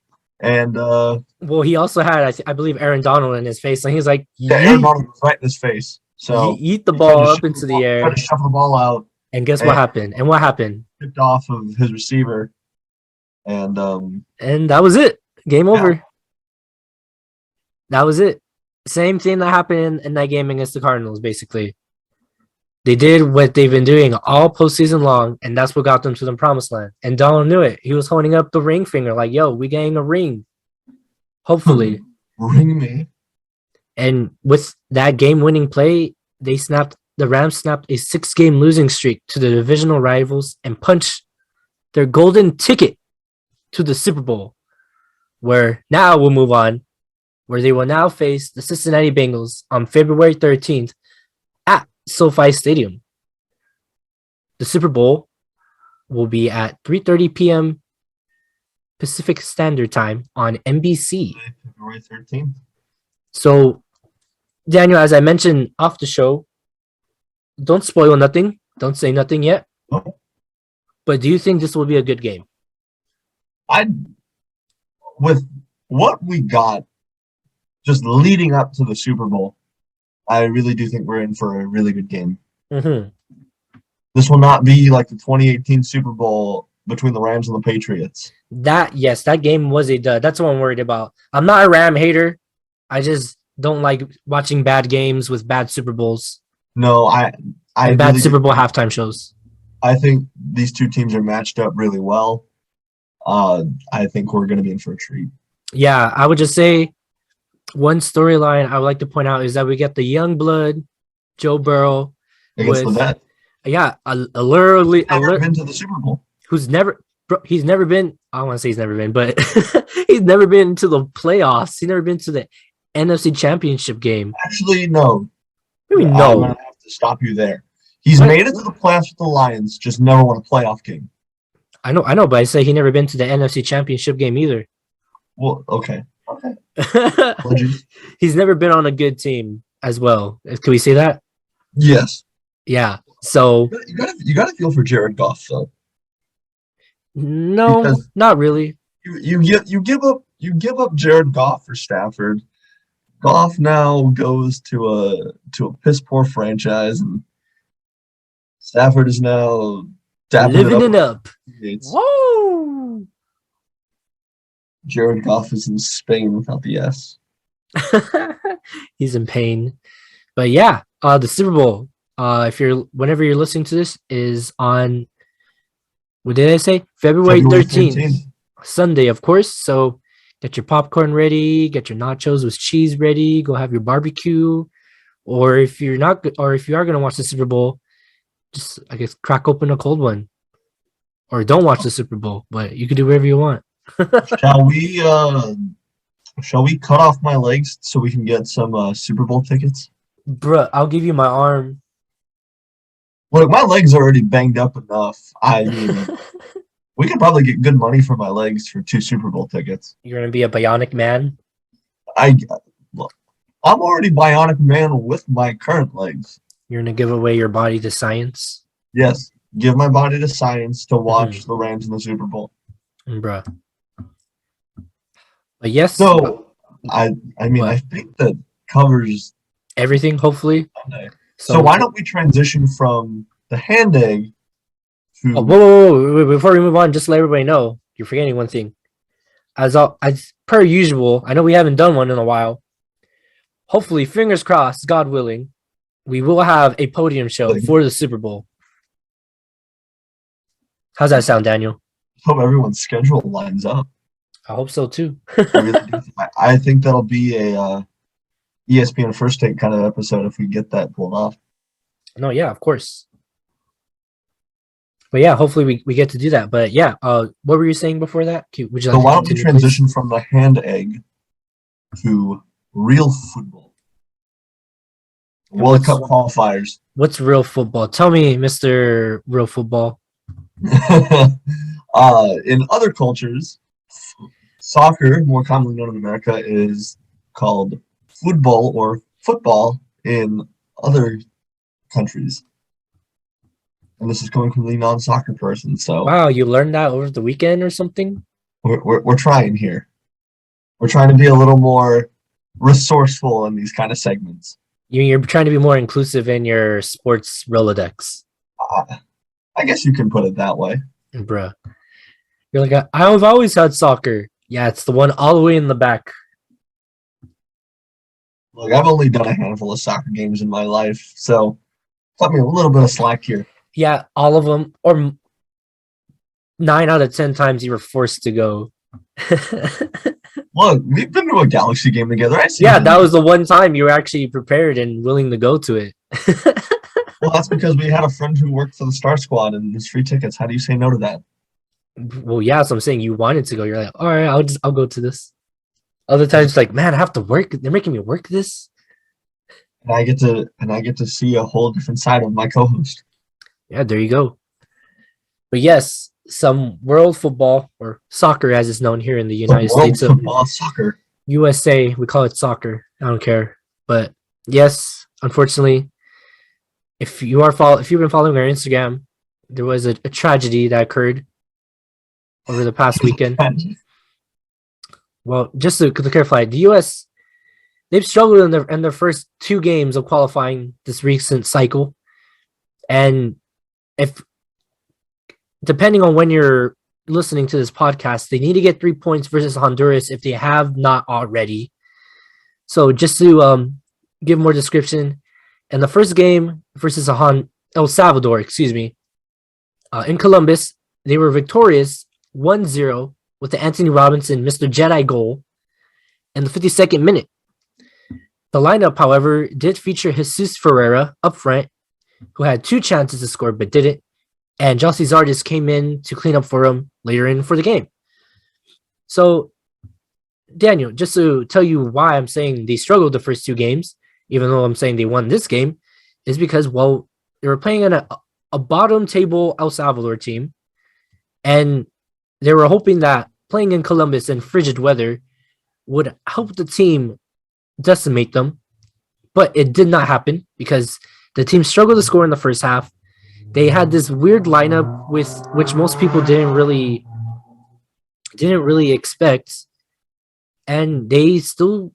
And well, he also had, I believe, Aaron Donald in his face, and he's like, Aaron Donald was right in his face. So eat the ball up into the air, tried to shuffle the ball out. And guess what happened? And what happened? Picked off of his receiver, and that was it. Game over. Yeah. That was it. Same thing that happened in that game against the Cardinals. Basically, they did what they've been doing all postseason long, and that's what got them to the promised land. And Donald knew it. He was holding up the ring finger, like, "Yo, we getting a ring." Hopefully, ring me. And with that game-winning play, the Rams snapped a 6-game losing streak to the divisional rivals and punched their golden ticket to the Super Bowl, where now we'll move on, where they will now face the Cincinnati Bengals on February 13th at SoFi Stadium. The Super Bowl will be at 3:30 p.m. Pacific Standard Time on NBC. February 13th. So, Daniel, as I mentioned off the show, don't spoil nothing. Don't say nothing yet. No. But do you think this will be a good game? With what we got just leading up to the Super Bowl, I really do think we're in for a really good game. Mm-hmm. This will not be like the 2018 Super Bowl between the Rams and the Patriots. That game was a dud. That's what I'm worried about. I'm not a Ram hater. I just don't like watching bad games with bad Super Bowls. No, I bad really Super Bowl halftime shows. I think these two teams are matched up really well. I think we're going to be in for a treat. Yeah, I would just say one storyline I would like to point out is that we get the young blood, Joe Burrow, against the vet. Yeah, literally never been to the Super Bowl. He's never been. I don't want to say he's never been, but he's never been to the playoffs. He's never been to the NFC Championship game. Actually, no. Maybe no. I'm going to have to stop you there. He's made it to the playoffs with the Lions, just never won a playoff game. I know, but I say he never been to the NFC Championship game either. Well, okay. He's never been on a good team as well. Can we say that? Yes. Yeah. So you gotta feel for Jared Goff though. No, because not really. You give up Jared Goff for Stafford. Goff now goes to a piss poor franchise, and Stafford is now living it up. Whoa! Jared Goff is in Spain without the S. He's in pain, but yeah, the Super Bowl. Whenever you're listening to this, is on. What did I say? February 13th. Sunday, of course. So get your popcorn ready, get your nachos with cheese ready, go have your barbecue. Or if you are going to watch the Super Bowl, just, I guess, crack open a cold one. Or don't watch the Super Bowl, but you can do whatever you want. Shall we cut off my legs so we can get some Super Bowl tickets? Bruh, I'll give you my arm. Look, my legs are already banged up enough. I mean, we could probably get good money for my legs for 2 Super Bowl tickets. You're gonna be a bionic man. Look, I'm already bionic man with my current legs. You're gonna give away your body to science. Yes, give my body to science to watch the Rams in the Super Bowl. Bruh. But yes. So, I mean, I think that covers everything, hopefully. Sunday. So why don't we transition from the hand egg to... whoa. Before we move on, just let everybody know, you're forgetting one thing. As per usual, I know we haven't done one in a while. Hopefully, fingers crossed, God willing, we will have a podium show for the Super Bowl. How's that sound, Daniel? Hope everyone's schedule lines up. I hope so too. I think that'll be a ESPN First Take kind of episode if we get that pulled off. No, yeah, of course. But yeah, hopefully we get to do that. But yeah, what were you saying before that? Would you like so why don't we transition from the hand egg to real football? World Cup qualifiers. What's real football? Tell me, Mr. Real Football. In other cultures, soccer, more commonly known in America, is called football or football in other countries. And this is coming from the non-soccer person. So wow, you learned that over the weekend or something? We're trying here. We're trying to be a little more resourceful in these kind of segments. You're trying to be more inclusive in your sports Rolodex. I guess you can put it that way. Bruh. You're like, I've always had soccer. Yeah, it's the one all the way in the back. Look, I've only done a handful of soccer games in my life, so cut me a little bit of slack here. Yeah, all of them, or 9 out of 10 times you were forced to go. Look, we've been to a Galaxy game together. That was the one time you were actually prepared and willing to go to it. Well, that's because we had a friend who worked for the Star Squad and there's free tickets. How do you say no to that? Well, yeah, so I'm saying you wanted to go. You're like, all right, I'll go to this. Other times, like, man, I have to work. They're making me work this. And I get to see a whole different side of my co-host. Yeah, there you go. But yes, some world football or soccer, as it's known here in the United States of soccer. USA, we call it soccer. I don't care. But yes, unfortunately, if you've been following our Instagram, there was a tragedy that occurred over the past weekend. Well, just to clarify, the U.S. they've struggled in their first 2 games of qualifying this recent cycle, and if depending on when you're listening to this podcast, they need to get 3 points versus Honduras if they have not already. So just to give more description, in the first game versus El Salvador, in Columbus, they were victorious 1-0 with the Anthony Robinson Mr. Jedi goal in the 52nd minute. The lineup, however, did feature Jesus Ferreira up front, who had 2 chances to score but didn't, and Jossie Zardes came in to clean up for him later in for the game. So, Daniel, just to tell you why I'm saying they struggled the first 2 games, even though I'm saying they won this game, is because, well, they were playing in a bottom table El Salvador team, and they were hoping that playing in Columbus in frigid weather would help the team decimate them, but it did not happen because the team struggled to score in the first half. They had this weird lineup with which most people didn't really expect, and they still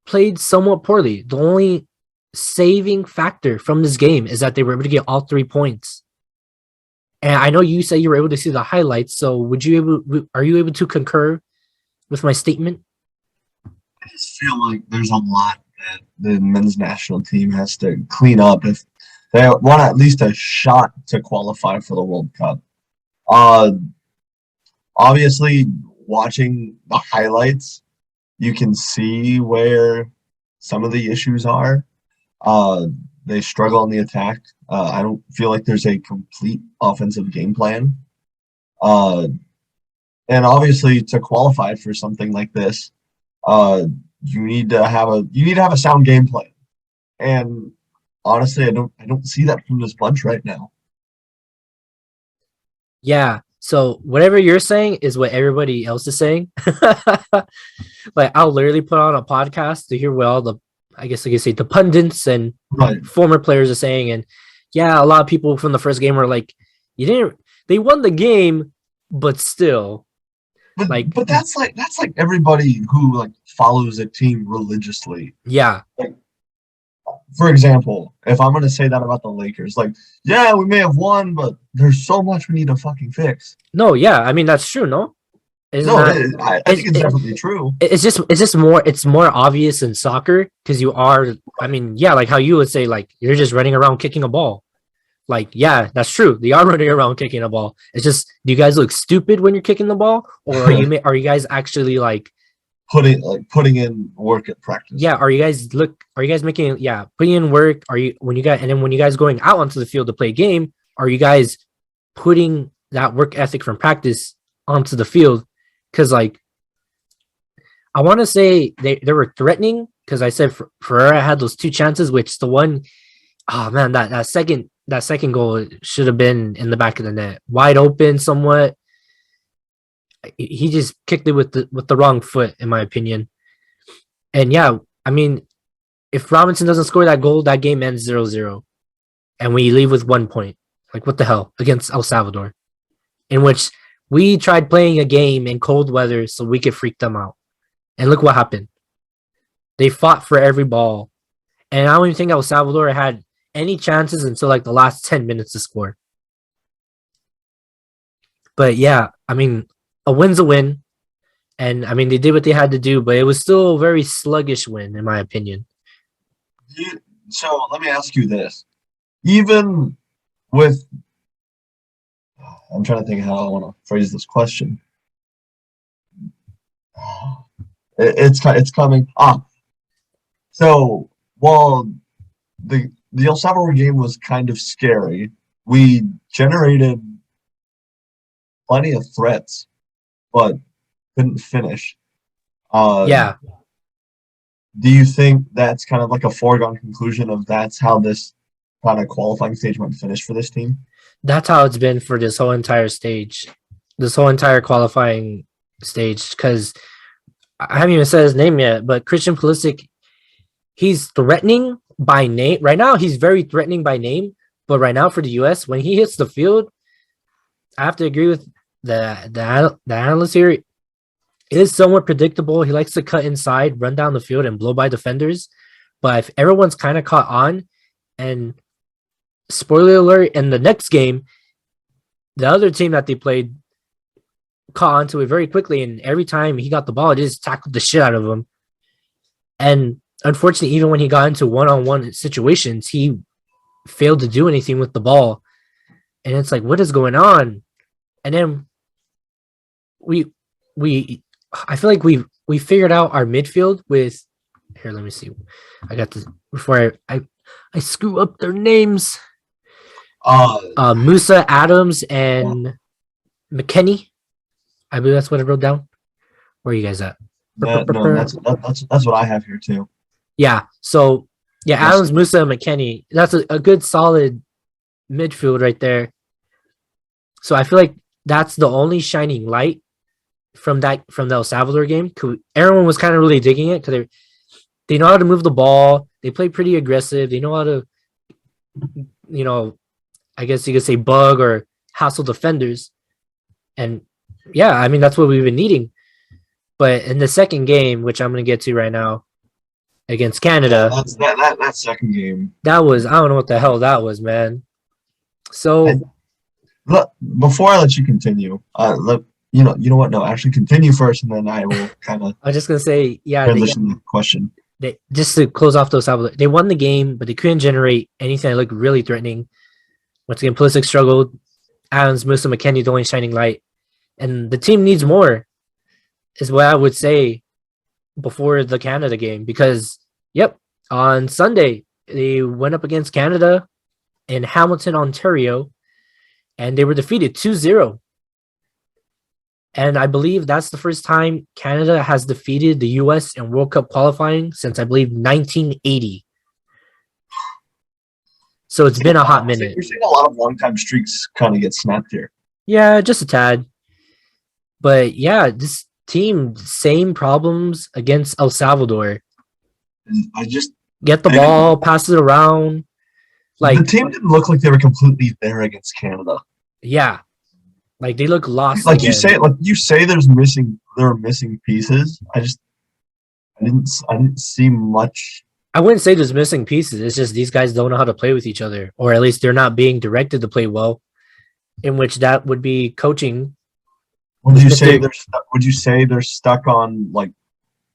played somewhat poorly. The only saving factor from this game is that they were able to get all 3 points. And I know you said you were able to see the highlights, so are you able to concur with my statement? I just feel like there's a lot that the men's national team has to clean up if they want at least a shot to qualify for the World Cup. Obviously, watching the highlights, you can see where some of the issues are. They struggle on the attack. I don't feel like there's a complete offensive game plan. And obviously, to qualify for something like this, you need to have a sound game plan. And honestly, I don't see that from this bunch right now. Yeah. So whatever you're saying is what everybody else is saying. Like I'll literally put on a podcast to hear what all the, I guess I could say, the pundits and Right. former players are saying. And yeah, a lot of people from the first game were like, you didn't, they won the game, but still, like, But that's like everybody who like follows a team religiously. yeah, Like, for example, if I'm gonna say that about the Lakers, like, yeah, we may have won, but there's so much we need to fucking fix. no, yeah. I mean, that's true. No, it's No, not. I think it's definitely true. It's more obvious in soccer because you are. I mean, yeah, like how you would say, like you're just running around kicking a ball. Like, yeah, that's true. They are running around kicking a ball. It's just, do you guys look stupid when you're kicking the ball, or are you guys actually like Putting in work at practice. yeah? Are you guys making putting in work? Are you when you guys going out onto the field to play a game? Are you guys putting that work ethic from practice onto the field? Because like I want to say they were threatening because I said Ferreira had those two chances, which the one, oh man, that second goal should have been in the back of the net, wide open somewhat. He just kicked it with the wrong foot, in my opinion. And yeah, I mean, if Robinson doesn't score that goal, that game ends 0-0. And we leave with 1 point. Like, what the hell? Against El Salvador. In which we tried playing a game in cold weather so we could freak them out. And look what happened. They fought for every ball. And I don't even think El Salvador had any chances until like the last 10 minutes to score. But yeah, I mean, a win's a win. And I mean, they did what they had to do, but it was still a very sluggish win, in my opinion. So let me ask you this. Even with, I'm trying to think how I want to phrase this question. It's coming. So while the El Salvador game was kind of scary, we generated plenty of threats, but couldn't finish. Yeah, Do you think that's kind of like a foregone conclusion of that's how this kind of qualifying stage might finish for this team? that's how it's been for this whole entire stage, this whole entire qualifying stage. Because I haven't even said his name yet, but Christian Pulisic, he's threatening by name. Right now, he's very threatening by name. But right now for the US, when he hits the field, I have to agree with the analyst here. It is somewhat predictable. He likes to cut inside, run down the field, and blow by defenders. But if everyone's kind of caught on, and spoiler alert, in the next game, the other team that they played caught onto it very quickly, and every time he got the ball, it just tackled the shit out of him. And unfortunately, even when he got into one-on-one situations, he failed to do anything with the ball. And it's like, what is going on? And then I feel like we figured out our midfield with, here, let me see. I got this before I screw up their names. Musa, Adams, and McKennie. I believe that's what I wrote down. Where are you guys at? No, that's what I have here too. Yeah. So yeah, Yes. Adams, Musa, and McKennie. That's a good solid midfield right there. So I feel like that's the only shining light from the El Salvador game. Everyone was kind of really digging it because they know how to move the ball. They play pretty aggressive. They know how to, I guess you could say bug or hassle defenders. And yeah, I mean, that's what we've been needing. But in the second game, which I'm going to get to right now, against Canada, That second game. that was, I don't know what the hell that was, man. So Look, before I let you continue, you know what? No, actually, continue first, and then I will kind of I was just going to say, yeah, transition the question. they just to close off those Salvador, they won the game, but they couldn't generate anything that looked really threatening. Once again, Pulisic struggled. Adams, Musa, McKennie, the only shining light. And the team needs more, is what I would say before the Canada game. Because, yep, on Sunday, they went up against Canada in Hamilton, Ontario, and they were defeated 2-0. And I believe that's the first time Canada has defeated the US in World Cup qualifying since I believe 1980. So it's been a hot minute. You're seeing a lot of long-time streaks kind of get snapped here. Yeah, just a tad. But yeah, this team, same problems against El Salvador. I just get the ball, pass it around. Like the team didn't look like they were completely there against Canada. Yeah, like they look lost. Like you say, there are missing pieces. I didn't see much. I wouldn't say there's missing pieces. It's just these guys don't know how to play with each other, or at least they're not being directed to play well. In which that would be coaching. Would you say they're stuck on like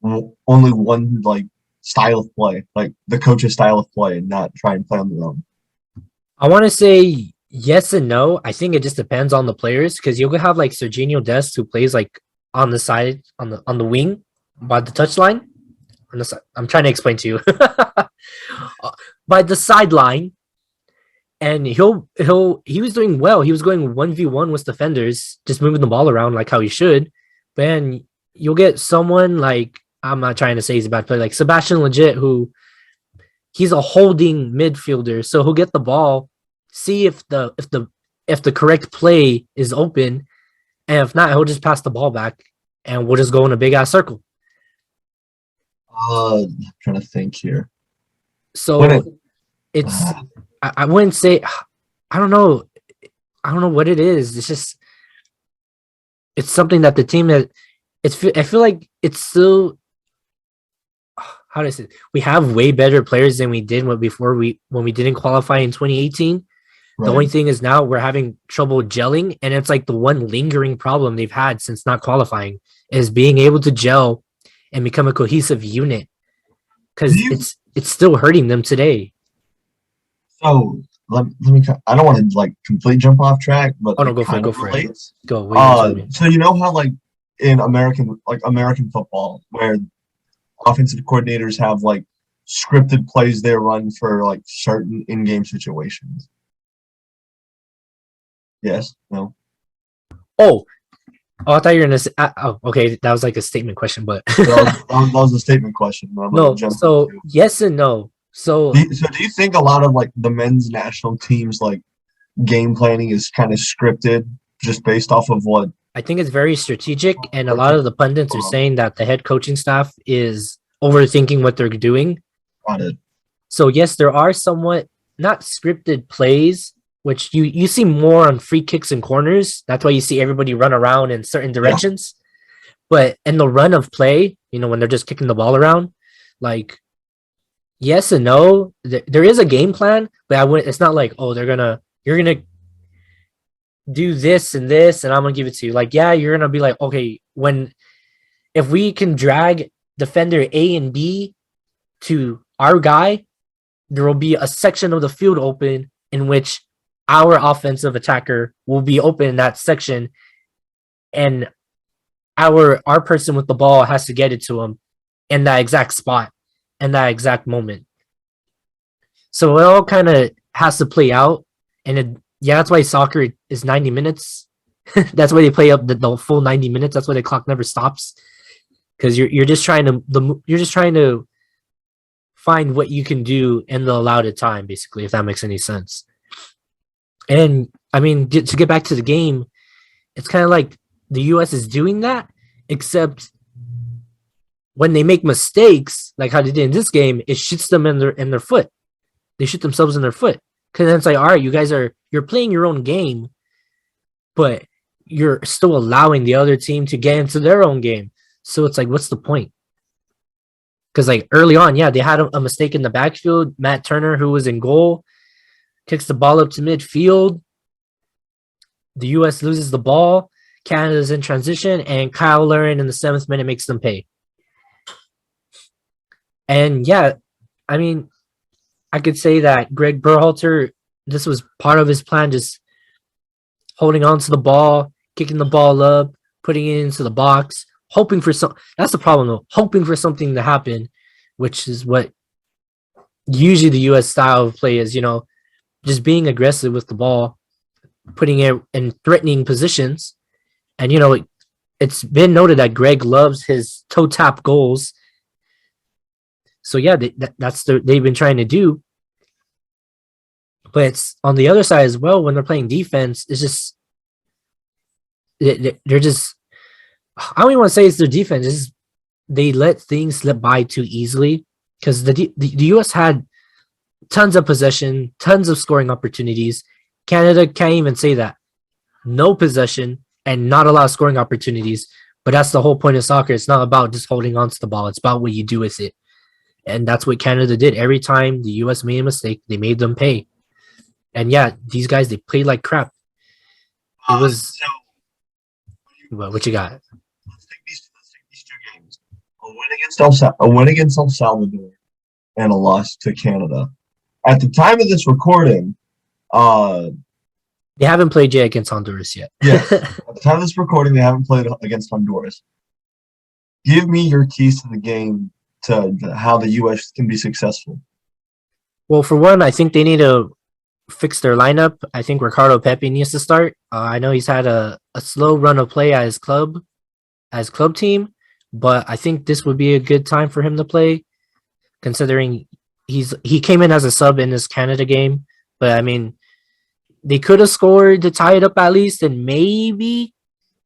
only one like style of play, like the coach's style of play, and not try and play on their own? I want to say yes and no. I think it just depends on the players, because you'll have like Serginho Dest, who plays like on the side, on the wing by the touchline. On the side. I'm trying to explain to you. By the sideline, and he was doing well. He was going 1v1 with defenders, just moving the ball around like how he should. But then you'll get someone like, I'm not trying to say he's a bad player, like Sebastian Legit, who he's a holding midfielder, so he'll get the ball, see if the correct play is open, and if not, he'll just pass the ball back, and we'll just go in a big ass circle. I'm trying to think here. So it's I wouldn't say, I don't know what it is. It's just it's something that the team that I feel like it's still, how do I say it? We have way better players than we did when we didn't qualify in 2018. Right. The only thing is now we're having trouble gelling, and it's like the one lingering problem they've had since not qualifying is being able to gel and become a cohesive unit, because it's still hurting them today. So let me. I don't want to like completely jump off track, but go for it. Go. So you know how like in American football, where offensive coordinators have like scripted plays they run for like certain in-game situations. Yes. No. Oh, I thought you were gonna say. Okay, that was like a statement question, but that was a statement question. No. So yes and no. So do you think a lot of like the men's national teams like game planning is kind of scripted just based off of what? I think it's very strategic, and a lot of the pundits are saying that the head coaching staff is overthinking what they're doing. Got it. So yes, there are somewhat not scripted plays, which you see more on free kicks and corners. That's why you see everybody run around in certain directions. Yeah. But in the run of play, when they're just kicking the ball around, like yes and no. There is a game plan, but it's not like, oh, you're gonna do this and this, and I'm gonna give it to you. Like, yeah, you're gonna be like, okay, if we can drag defender A and B to our guy, there will be a section of the field open in which our offensive attacker will be open in that section, and our person with the ball has to get it to him in that exact spot, in that exact moment. So it all kind of has to play out, and that's why soccer is 90 minutes. That's why they play up the full 90 minutes. That's why the clock never stops, because you're just trying to find what you can do in the allotted time, basically, if that makes any sense. And I mean, to get back to the game, it's kind of like the U.S. is doing that, except when they make mistakes, like how they did in this game, it shoots them in their foot. They shoot themselves in their foot, because then it's like, all right, you guys you're playing your own game, but you're still allowing the other team to get into their own game. So it's like, what's the point? Because like early on, they had a mistake in the backfield. Matt Turner, who was in goal, kicks the ball up to midfield. The U.S. loses the ball. Canada's in transition, and Kyle Larin in the 7th minute makes them pay. And I mean, I could say that Greg Berhalter, this was part of his plan, just holding on to the ball, kicking the ball up, putting it into the box, hoping for that's the problem though, hoping for something to happen, which is what usually the U.S. style of play is, just being aggressive with the ball, putting it in threatening positions. And, it's been noted that Greg loves his toe tap goals. So yeah, they've been trying to do. But it's on the other side as well. When they're playing defense, it's just they're just. I don't even want to say it's their defense. It's just, they let things slip by too easily because the U.S. had tons of possession, tons of scoring opportunities. Canada can't even say that. No possession and not a lot of scoring opportunities. But that's the whole point of soccer. It's not about just holding on to the ball. It's about what you do with it. And that's what Canada did. Every time the U.S. made a mistake, they made them pay. And yeah, these guys, they played like crap. It was... what you got? Let's take these 2 games. A win against El Salvador and a loss to Canada. At the time of this recording, they haven't played yet against Honduras yet. Yes. At the time of this recording, they haven't played against Honduras. Give me your keys to the game to how the U.S. can be successful. Well, for one, I think they need to fix their lineup. I think Ricardo Pepi needs to start. I know he's had a slow run of play at his club team, but I think this would be a good time for him to play, considering he came in as a sub in this Canada game. But I mean, they could have scored to tie it up at least and maybe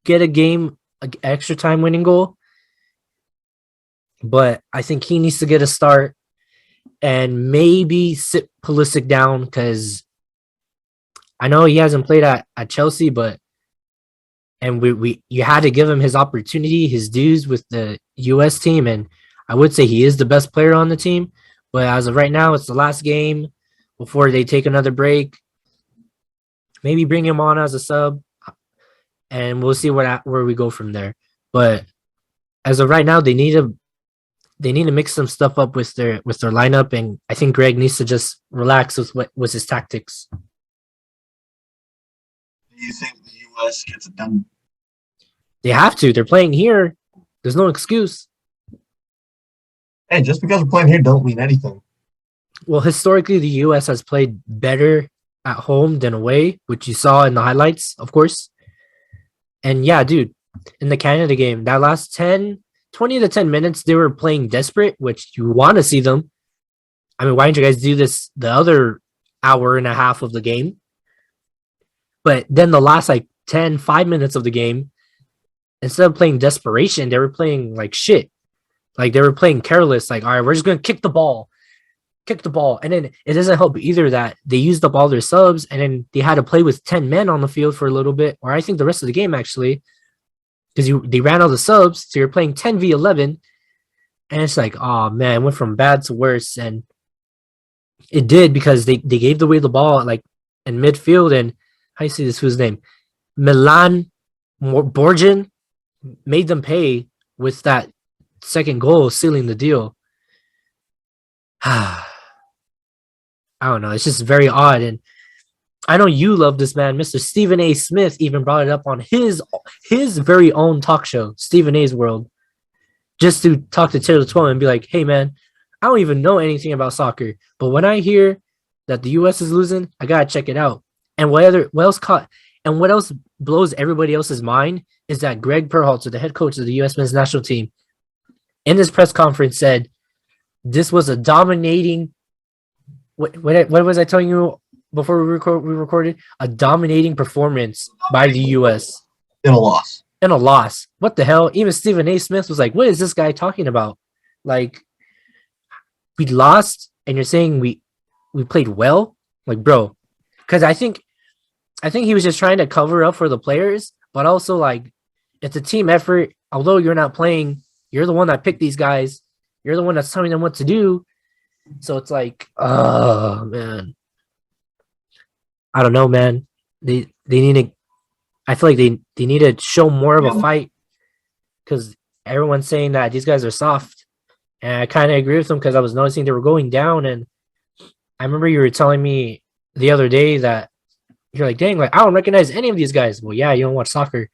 get an extra time winning goal. But I think he needs to get a start and maybe sit Pulisic down because I know he hasn't played at Chelsea, but you had to give him his opportunity, his dues with the US team, and I would say he is the best player on the team. But as of right now, it's the last game before they take another break. Maybe bring him on as a sub, and we'll see where we go from there. But as of right now, they need to mix some stuff up with their lineup, and I think Greg needs to just relax with his tactics. Do you think the U.S. gets it done? They have to. They're playing here. There's no excuse. Hey, just because we're playing here don't mean anything. Well, historically, the U.S. has played better at home than away, which you saw in the highlights, of course. And yeah, dude, in the Canada game, that last 20 to 10 minutes, they were playing desperate, which you want to see them. I mean, why didn't you guys do this the other hour and a half of the game? But then the last 5 minutes of the game, instead of playing desperation, they were playing like shit. Like they were playing careless. Like, all right, we're just going to kick the ball. And then it doesn't help either that they used up all their subs and then they had to play with 10 men on the field for a little bit, or I think the rest of the game actually, because they ran all the subs. So you're playing 10v11 and it's like, oh man, it went from bad to worse. And it did because they gave away the ball in midfield, and how you see this, whose name? Milan Borjan made them pay with that second goal, sealing the deal. I don't know. It's just very odd. And I know you love this man. Mr. Stephen A. Smith even brought it up on his very own talk show, Stephen A's World, just to talk to Taylor Twelve and be like, hey, man, I don't even know anything about soccer, but when I hear that the U.S. is losing, I got to check it out. And what else blows everybody else's mind is that Greg Berhalter, the head coach of the U.S. men's national team, in his press conference said this was a dominating. What was I telling you before we recorded? A dominating performance by the U.S. In a loss. What the hell? Even Stephen A. Smith was like, what is this guy talking about? Like, we lost and you're saying we played well? Like, bro. Because I think he was just trying to cover up for the players, but also it's a team effort. Although you're not playing, you're the one that picked these guys. You're the one that's telling them what to do. So it's like, oh man, I don't know, man. They need to. I feel like they need to show more of a fight because everyone's saying that these guys are soft, and I kind of agree with them because I was noticing they were going down, and I remember you were telling me the other day that you're like, dang, I don't recognize any of these guys. Well, yeah, you don't watch soccer,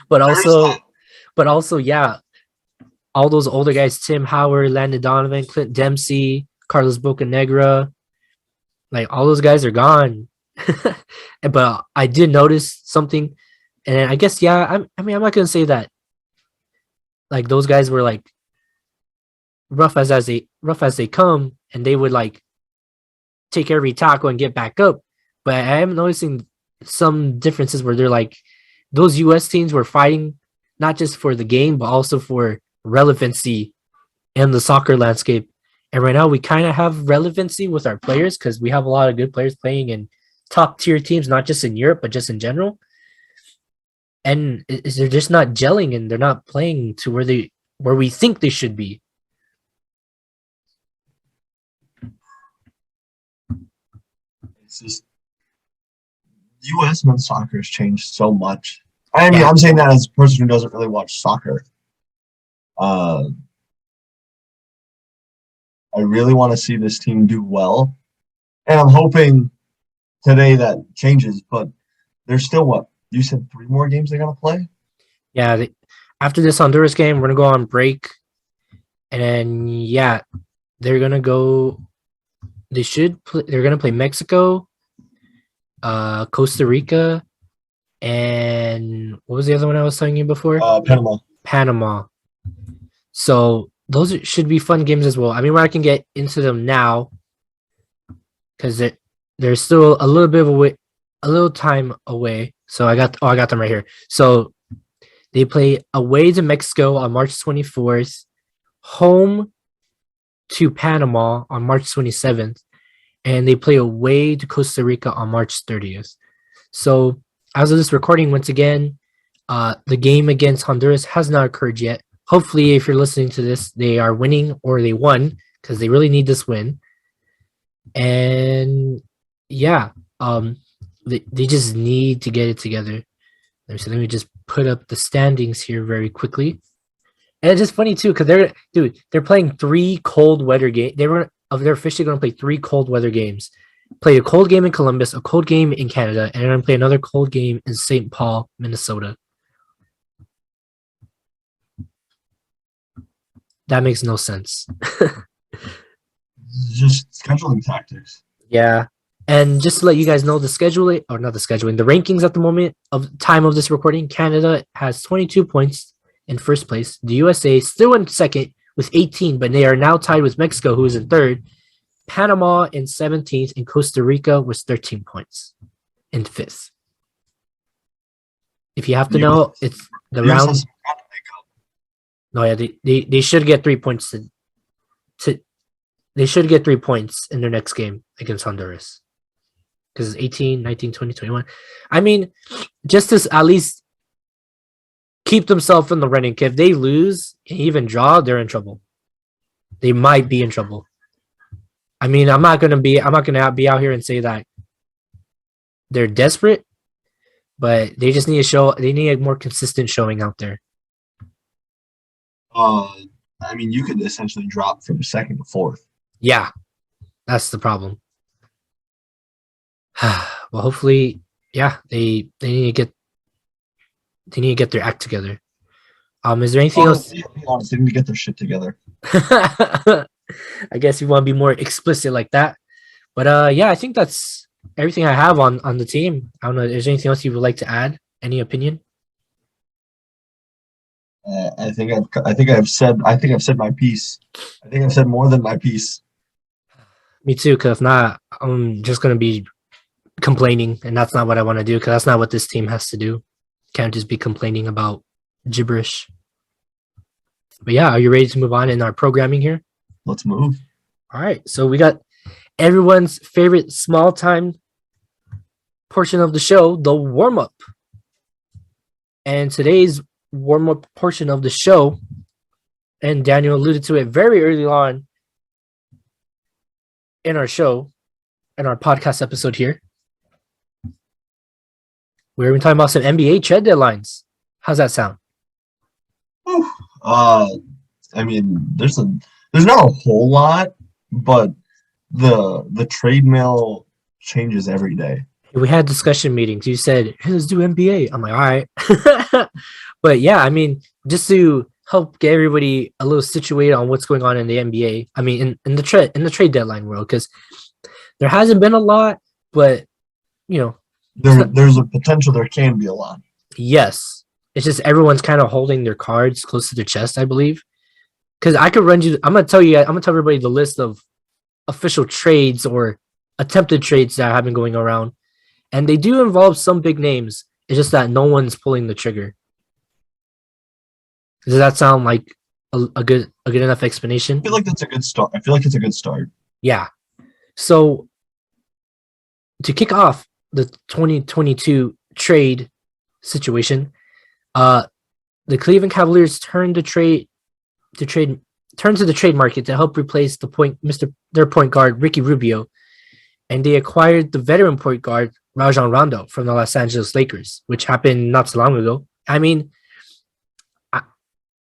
but also, yeah. All those older guys, Tim Howard, Landon Donovan, Clint Dempsey, Carlos Bocanegra, all those guys are gone. But I did notice something And I guess I mean I'm not gonna say that like those guys were like rough as they come, and they would like take every tackle and get back up. But I am noticing some differences where they're like those US teams were fighting not just for the game, but also for relevancy in the soccer landscape. And right now we kind of have relevancy with our players because we have a lot of good players playing in top tier teams, not just in Europe, but just in general. And they're just not gelling and they're not playing to where we think they should be. It's just U.S. men's soccer has changed so much. I mean, I'm saying that as a person who doesn't really watch soccer. I really want to see this team do well, and I'm hoping today that changes. But there's still what you said, 3 more games they gotta play. Yeah, after this Honduras game, we're gonna go on break, and then they're gonna go. They're gonna play Mexico, Costa Rica, and what was the other one I was telling you before? Panama. So those should be fun games as well. I mean, where I can get into them now because there's still a little bit of a little time away. So I got them right here. So they play away to Mexico on March 24th, home to Panama on March 27th, and they play away to Costa Rica on March 30th. So as of this recording, once again, the game against Honduras has not occurred yet. Hopefully, if you're listening to this, they are winning or they won because they really need this win. And they just need to get it together. So let me just put up the standings here very quickly. And it's just funny too because they're playing 3 cold weather games. They're officially going to play 3 cold weather games. Play a cold game in Columbus, a cold game in Canada, and they're going to play another cold game in St. Paul, Minnesota. That makes no sense. Just scheduling tactics. Yeah. And just to let you guys know, the rankings at the moment of time of this recording, Canada has 22 points in first place. The USA still in second with 18, but they are now tied with Mexico, who is in third. Panama in 17th, and Costa Rica was 13 points in 5th. If you have to know, it's the round. No, yeah, they should get 3 points they should get 3 points in their next game against Honduras. Because it's 18, 19, 20, 21. I mean, just to at least keep themselves in the running. If they lose and even draw, they're in trouble. They might be in trouble. I mean, I'm not gonna be out here and say that they're desperate, but they just need to show. They need a more consistent showing out there. I mean, you could essentially drop from 2nd to 4th. Yeah, that's the problem. Well, hopefully, they need to get their act together. Is there anything else? They need to get their shit together. I guess you want to be more explicit like that. But I think that's everything I have on the team. I don't know. Is there anything else you would like to add? Any opinion? I think I've said my piece. I think I've said more than my piece. Me too. Because if not, I'm just gonna be complaining, and that's not what I want to do. Because that's not what this team has to do. Can't just be complaining about gibberish. But yeah, are you ready to move on in our programming here? Let's move. All right. So we got everyone's favorite small time portion of the show, the warm up. And today's warm up portion of the show, and Daniel alluded to it very early on in our show, in our podcast episode here. We're talking about some NBA trade deadlines. How's that sound? I mean, there's not a whole lot, but the trade mail changes every day. We had discussion meetings. You said, hey, let's do NBA. I'm like, all right. But yeah, I mean, just to help get everybody a little situated on what's going on in the NBA. I mean, in the trade deadline world, because there hasn't been a lot, but you know, there's a potential there can be a lot. Yes. It's just everyone's kind of holding their cards close to their chest, I believe. Because I could run you. I'm gonna tell you. I'm gonna tell everybody the list of official trades or attempted trades that have been going around, and they do involve some big names. It's just that no one's pulling the trigger. Does that sound like a good enough explanation? I feel like that's a good start. I feel like it's a good start. Yeah. So to kick off the 2022 trade situation, the Cleveland Cavaliers turned to the trade market to help replace their point guard Ricky Rubio, and they acquired the veteran point guard Rajon Rondo from the Los Angeles Lakers, which happened not so long ago. I mean,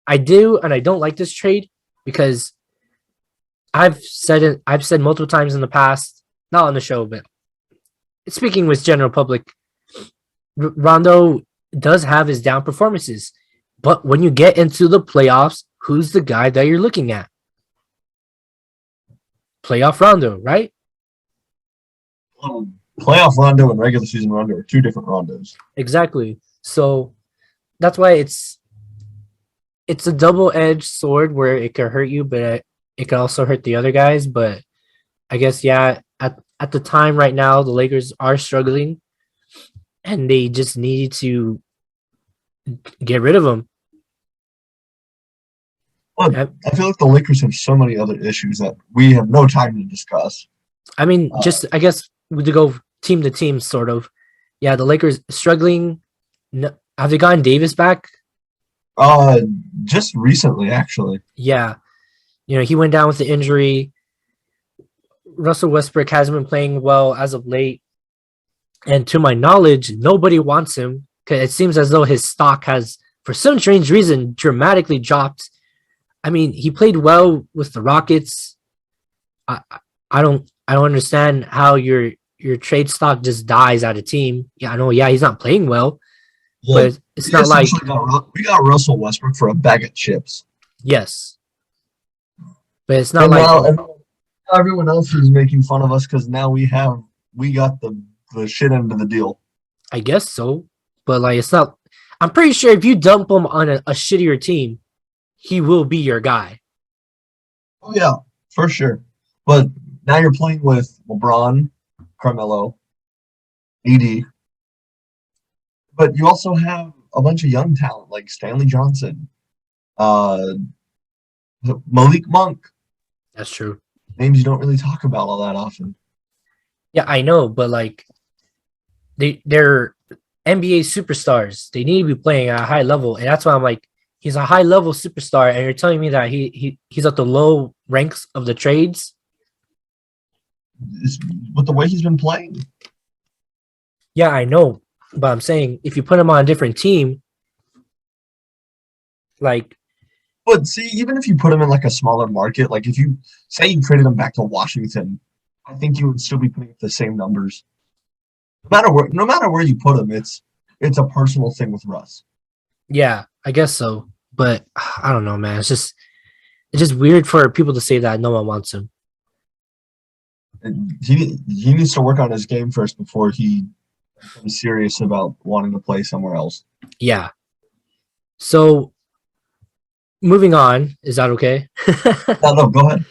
I do and I don't like this trade because I've said multiple times in the past, not on the show, but speaking with general public, Rondo does have his down performances, but when you get into the playoffs, who's the guy that you're looking at? Playoff Rondo, right? Playoff Rondo and regular season Rondo are two different Rondos. Exactly. So that's why it's a double-edged sword where it could hurt you, but it could also hurt the other guys. But I guess at the time right now, the Lakers are struggling, and they just need to get rid of him. Well, I feel like the Lakers have so many other issues that we have no time to discuss. I mean, I guess to go team to team, sort of. Yeah, the Lakers struggling. Have they gotten Davis back? Just recently, actually. Yeah, he went down with the injury. Russell Westbrook hasn't been playing well as of late, and to my knowledge, nobody wants him because it seems as though his stock has, for some strange reason, dramatically dropped. I mean, he played well with the Rockets. I don't understand how your trade stock just dies at a team. Yeah, I know. Yeah, he's not playing well, but it's not like we got Russell Westbrook for a bag of chips. Yes, but it's not and everyone else is making fun of us because now we got the shit end of the deal. I guess so, but like it's not. I'm pretty sure if you dump him on a shittier team, he will be your guy. Oh yeah, for sure. But now you're playing with LeBron, Carmelo, AD. But you also have a bunch of young talent like Stanley Johnson, Malik Monk. That's true. Names you don't really talk about all that often. Yeah, I know, but like they're NBA superstars. They need to be playing at a high level, and that's why I'm like, he's a high level superstar, and you're telling me that he's at the low ranks of the trades. With the way he's been playing. Yeah, I know, but I'm saying if you put him on a different team, like. But see, even if you put him in like a smaller market, like if you say you traded him back to Washington, I think you would still be putting up the same numbers. No matter where you put him, it's a personal thing with Russ. Yeah, I guess so, but I don't know, man. It's just weird for people to say that no one wants him. And he needs to work on his game first before he becomes serious about wanting to play somewhere else. Yeah. So, moving on, is that okay? No, go ahead.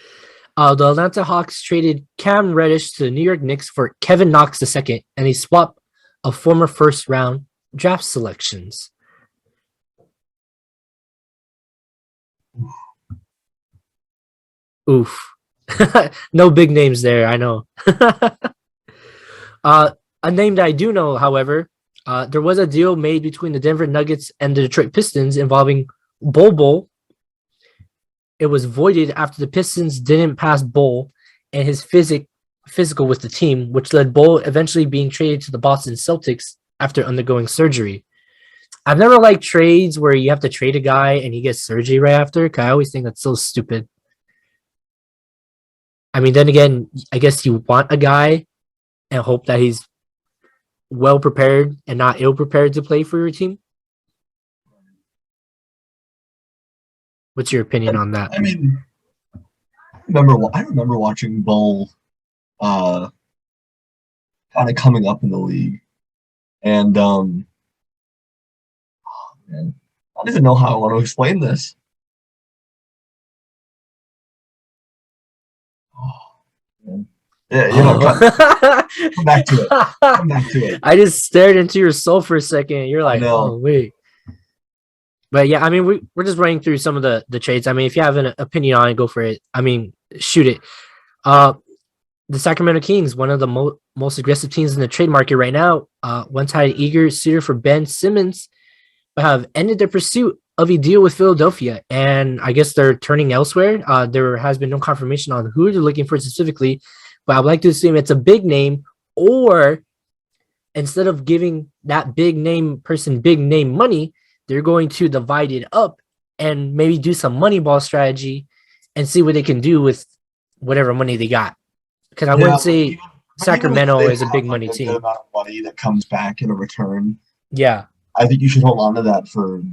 The Atlanta Hawks traded Cam Reddish to the New York Knicks for Kevin Knox II, and a swap of former first-round draft selections. Oof. No big names there, I know. A name that I do know, however, there was a deal made between the Denver Nuggets and the Detroit Pistons involving Bol. It was voided after the Pistons didn't pass Bol and his physical with the team, which led Bol eventually being traded to the Boston Celtics after undergoing surgery. I've never liked trades where you have to trade a guy and he gets surgery right after, because I always think that's so stupid. I mean, then again, I guess you want a guy and hope that he's well prepared and not ill prepared to play for your team. What's your opinion on that? I mean, I remember watching Bol kind of coming up in the league. And Man. I don't even know how I want to explain this. Oh, man. Yeah, come back to it. Come back to it. I just stared into your soul for a second. You're like, know. oh wait. But yeah, I mean, we're just running through some of the trades. I mean, if you have an opinion on it, go for it. I mean, shoot it. The Sacramento Kings, one of the most aggressive teams in the trade market right now, once had an eager suitor for Ben Simmons, but have ended their pursuit of a deal with Philadelphia, and I guess they're turning elsewhere. There has been no confirmation on who they're looking for specifically, but I'd like to assume it's a big name, or instead of giving that big name person big name money, they're going to divide it up and maybe do some money ball strategy and see what they can do with whatever money they got. Because I wouldn't say Sacramento is a big money team. Good amount of money that comes back in a return. Yeah, I think you should hold on to that for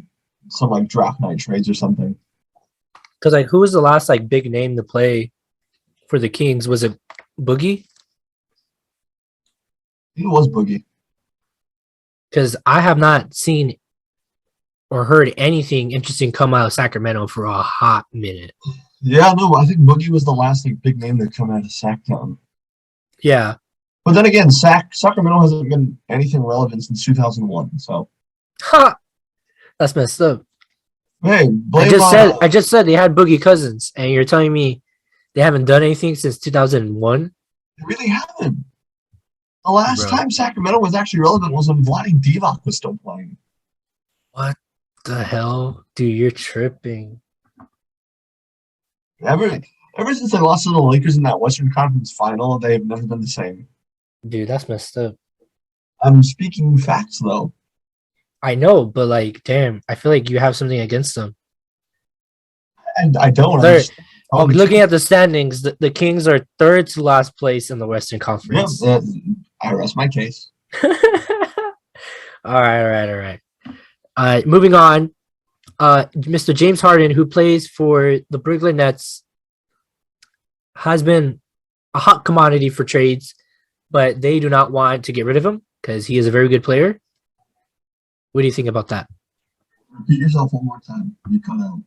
some like draft night trades or something. because like, who was the last like big name to play for the Kings? Was it Boogie? I think it was Boogie. Because I have not seen or heard anything interesting come out of Sacramento for a hot minute. Yeah, no, I think Boogie was the last like big name that come out of Sacktown. Yeah, But then again, Sacramento hasn't been anything relevant since 2001. So ha, that's messed up. hey, I just said they had Boogie Cousins, and you're telling me they haven't done anything since 2001. They really haven't. The last Bro. time Sacramento was actually relevant was when Vlade Divac was still playing. What the hell, dude? You're tripping. Ever since they lost to the Lakers in that Western Conference final, they have never been the same. Dude, that's messed up. I'm speaking facts, though. I know, but like, damn, I feel like you have something against them. And I don't. Looking at the standings, the Kings are third to last place in the Western Conference. Yeah, I rest my case. All right. Moving on. Mr. James Harden, who plays for the Brooklyn Nets, has been a hot commodity for trades, but they do not want to get rid of him because he is a very good player. What do you think about that? Repeat yourself one more time. You cut out.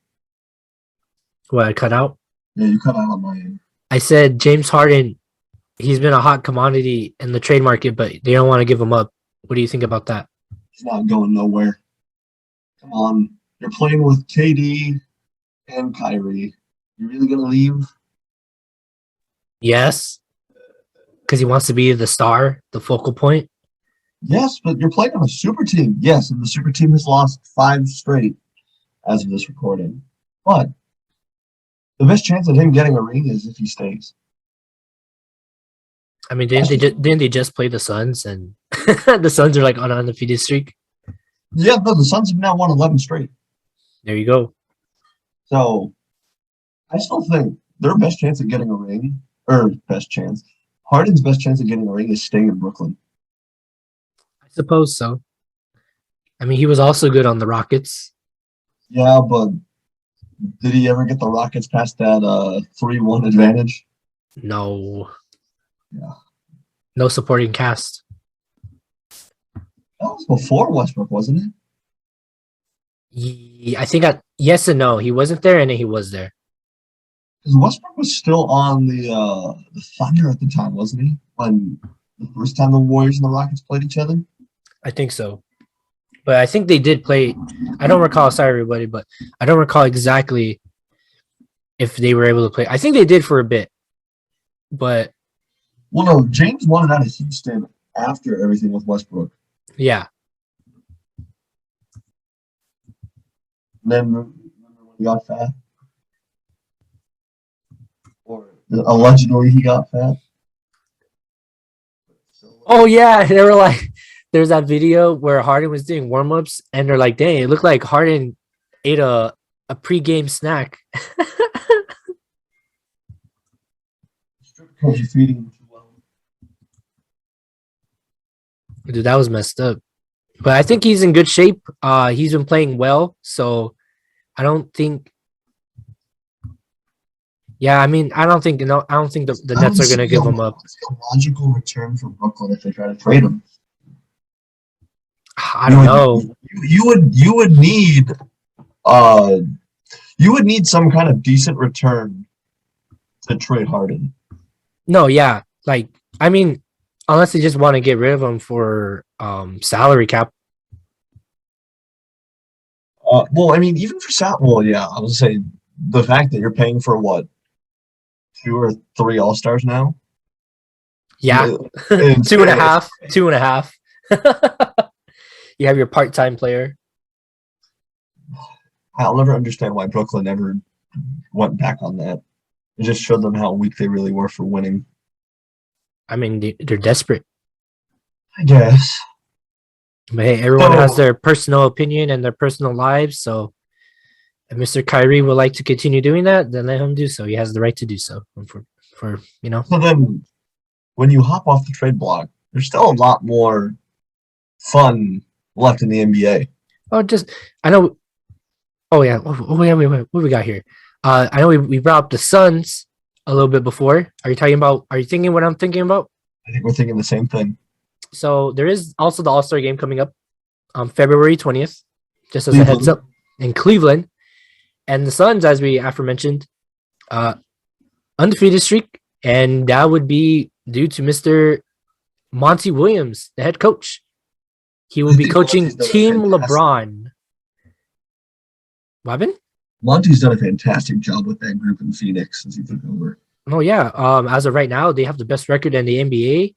What, I cut out? Yeah, you cut out on my end. I said James Harden, he's been a hot commodity in the trade market, but they don't want to give him up. What do you think about that? He's not going nowhere. Come on. You're playing with KD and Kyrie. You really going to leave? Yes, because he wants to be the star, the focal point. Yes, but you're playing on a super team. Yes, and the super team has lost 5 straight as of this recording. But the best chance of him getting a ring is if he stays. I mean, didn't they just play the Suns, and the Suns are like on an undefeated streak? Yeah, no, the Suns have now won 11 straight. There you go. So I still think their best chance of getting a ring, or best chance, Harden's best chance of getting a ring is staying in Brooklyn. I suppose so. I mean, he was also good on the Rockets. Yeah, but did he ever get the Rockets past that 3-1 advantage? No. Yeah. No supporting cast. That was before Westbrook, wasn't it? Yeah, I think yes and no. He wasn't there, and then he was there. Because Westbrook was still on the Thunder at the time, wasn't he? When the first time the Warriors and the Rockets played each other? I think so. But I think they did play. I don't recall. Sorry, everybody, but I don't recall exactly if they were able to play. I think they did for a bit. But well, no, James wanted out of Houston after everything with Westbrook. Yeah. And then remember when he got fat? Or allegedly he got fat? Oh, yeah. They were like, there's that video where Harden was doing warm-ups, and they're like, dang, it looked like Harden ate a pre-game snack. Strip you feeding him too well. Dude, that was messed up. But I think he's in good shape. He's been playing well, so I don't think. Yeah, I mean, I don't think the Nets are gonna give him up. It's a logical return for Brooklyn if they try to trade him. I don't know. You would need some kind of decent return to trade Harden. No, yeah. Like, I mean, unless they just want to get rid of him for salary cap. Well, I mean, even for yeah, I would say the fact that you're paying for what, 2 or 3 All-Stars now? Yeah. Two and a half. You have your part-time player. I'll never understand why Brooklyn never went back on that. It just showed them how weak they really were for winning. I mean, they're desperate. I guess. But hey, everyone has their personal opinion and their personal lives. So if Mr. Kyrie would like to continue doing that, then let him do so. He has the right to do so. For you know. So then, when you hop off the trade block, there's still a lot more fun left in the NBA. I know. Oh yeah. Wait. What we got here? I know we brought up the Suns a little bit before. Are you thinking what I'm thinking about? I think we're thinking the same thing. So there is also the All-Star game coming up on February 20th, just as a heads up, in Cleveland. And the Suns, as we aforementioned, undefeated streak, and that would be due to Mr. Monty Williams, the head coach. He will be coaching Team LeBron. What happened? Monty's done a fantastic job with that group in Phoenix since he took over. Oh yeah. As of right now, they have the best record in the NBA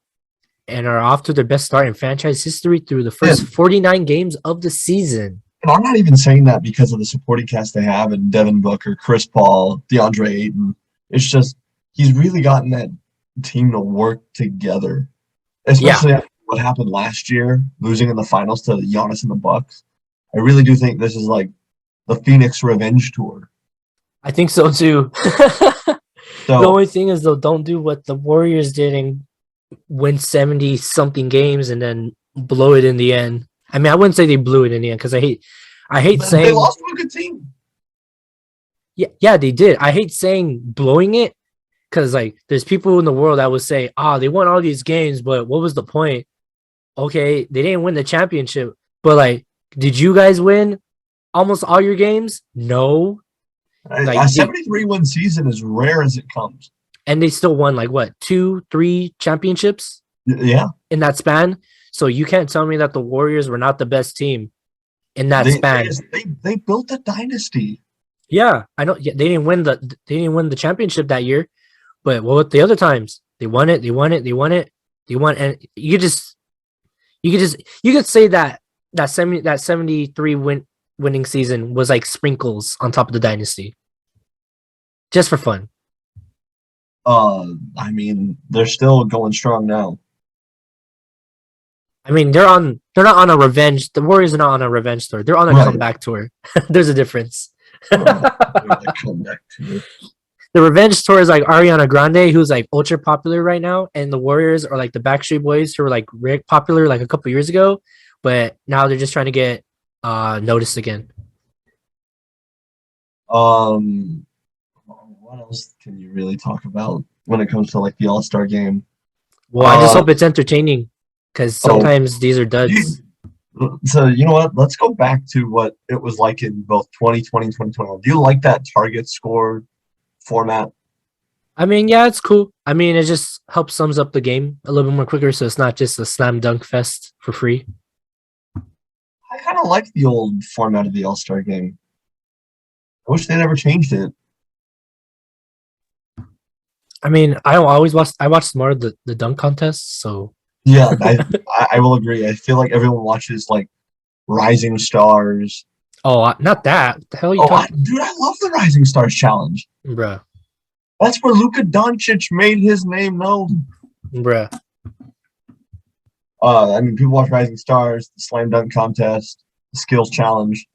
and are off to their best start in franchise history through the first 49 games of the season. And I'm not even saying that because of the supporting cast they have and Devin Booker, Chris Paul, DeAndre Ayton. It's just he's really gotten that team to work together, especially after what happened last year, losing in the finals to Giannis and the Bucks. I really do think this is like the Phoenix revenge tour. I think so too. The only thing is, though, don't do what the Warriors did and win 70-something games and then blow it in the end. I mean, I wouldn't say they blew it in the end because I hate saying they lost to a good team. Yeah, they did. I hate saying blowing it because like there's people in the world that would say, they won all these games, but what was the point? Okay, they didn't win the championship, but like, did you guys win almost all your games? No. Like, a 73-win season is rare as it comes. And they still won like what, 2-3 championships? Yeah. In that span. So you can't tell me that the Warriors were not the best team in that span. They built a dynasty. Yeah, I know. Yeah, they didn't win the championship that year, but what about the other times? They won it, and you could say that 73 winning season was like sprinkles on top of the dynasty. Just for fun. I mean, they're still going strong now. I mean, they're not on a revenge. The Warriors are not on a revenge tour. They're on a comeback tour. There's a difference. The revenge tour is like Ariana Grande, who's like ultra popular right now, and the Warriors are like the Backstreet Boys, who were like very popular like a couple years ago, but now they're just trying to get noticed again. What else can you really talk about when it comes to like the All-Star game? Well, I just hope it's entertaining because sometimes these are duds. So you know what? Let's go back to what it was like in both 2020 and 2021. Do you like that target score format? I mean, yeah, it's cool. I mean, it just helps sums up the game a little bit more quicker, so it's not just a slam dunk fest for free. I kind of like the old format of the All-Star game. I wish they never changed it. I mean, I watch more of the dunk contests, so yeah, I will agree. I feel like everyone watches like Rising Stars. Oh, not that. The hell are you talking? Dude, I love the Rising Stars challenge, bruh. That's where Luka Doncic made his name known, bruh. I mean, people watch Rising Stars, the slam dunk contest, the skills challenge,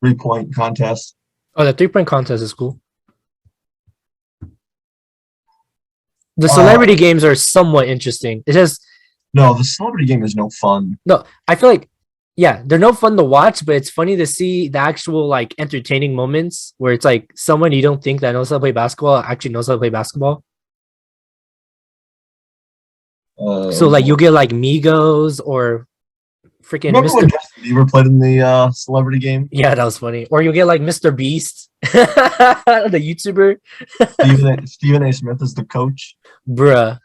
3-point contest. Oh, the 3-point contest is cool. The celebrity games are somewhat interesting. It just no, the celebrity game is no fun. No, I feel like they're no fun to watch, but it's funny to see the actual like entertaining moments where it's like someone you don't think that knows how to play basketball actually knows how to play basketball. So like you'll get like Migos or freaking Remember when Mr. Justin Bieber played in the celebrity game? Yeah, that was funny. Or you'll get like Mr. Beast, the YouTuber, Stephen A. Smith is the coach. bruh.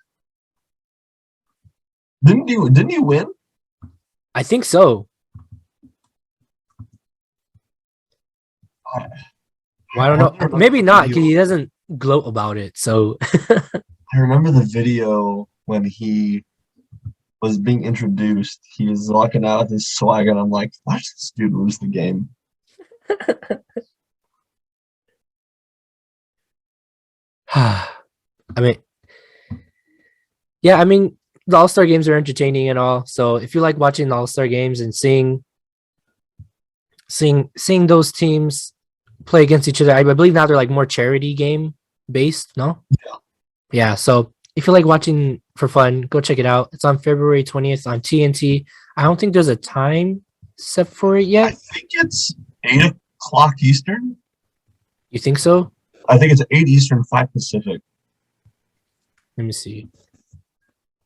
Didn't you win? I think so. Well, I don't know. Maybe not, because he doesn't gloat about it. So I remember the video when he was being introduced. He was walking out with his swag, and I'm like, watch this dude lose the game. I mean, yeah, I mean, the All-Star games are entertaining and all. So if you like watching the All-Star games and seeing those teams play against each other, I believe now they're like more charity game based, no? Yeah, so if you like watching for fun, go check it out. It's on February 20th on TNT. I don't think there's a time set for it yet. I think it's 8 o'clock Eastern. You think so? I think it's 8 Eastern, 5 Pacific. Let me see.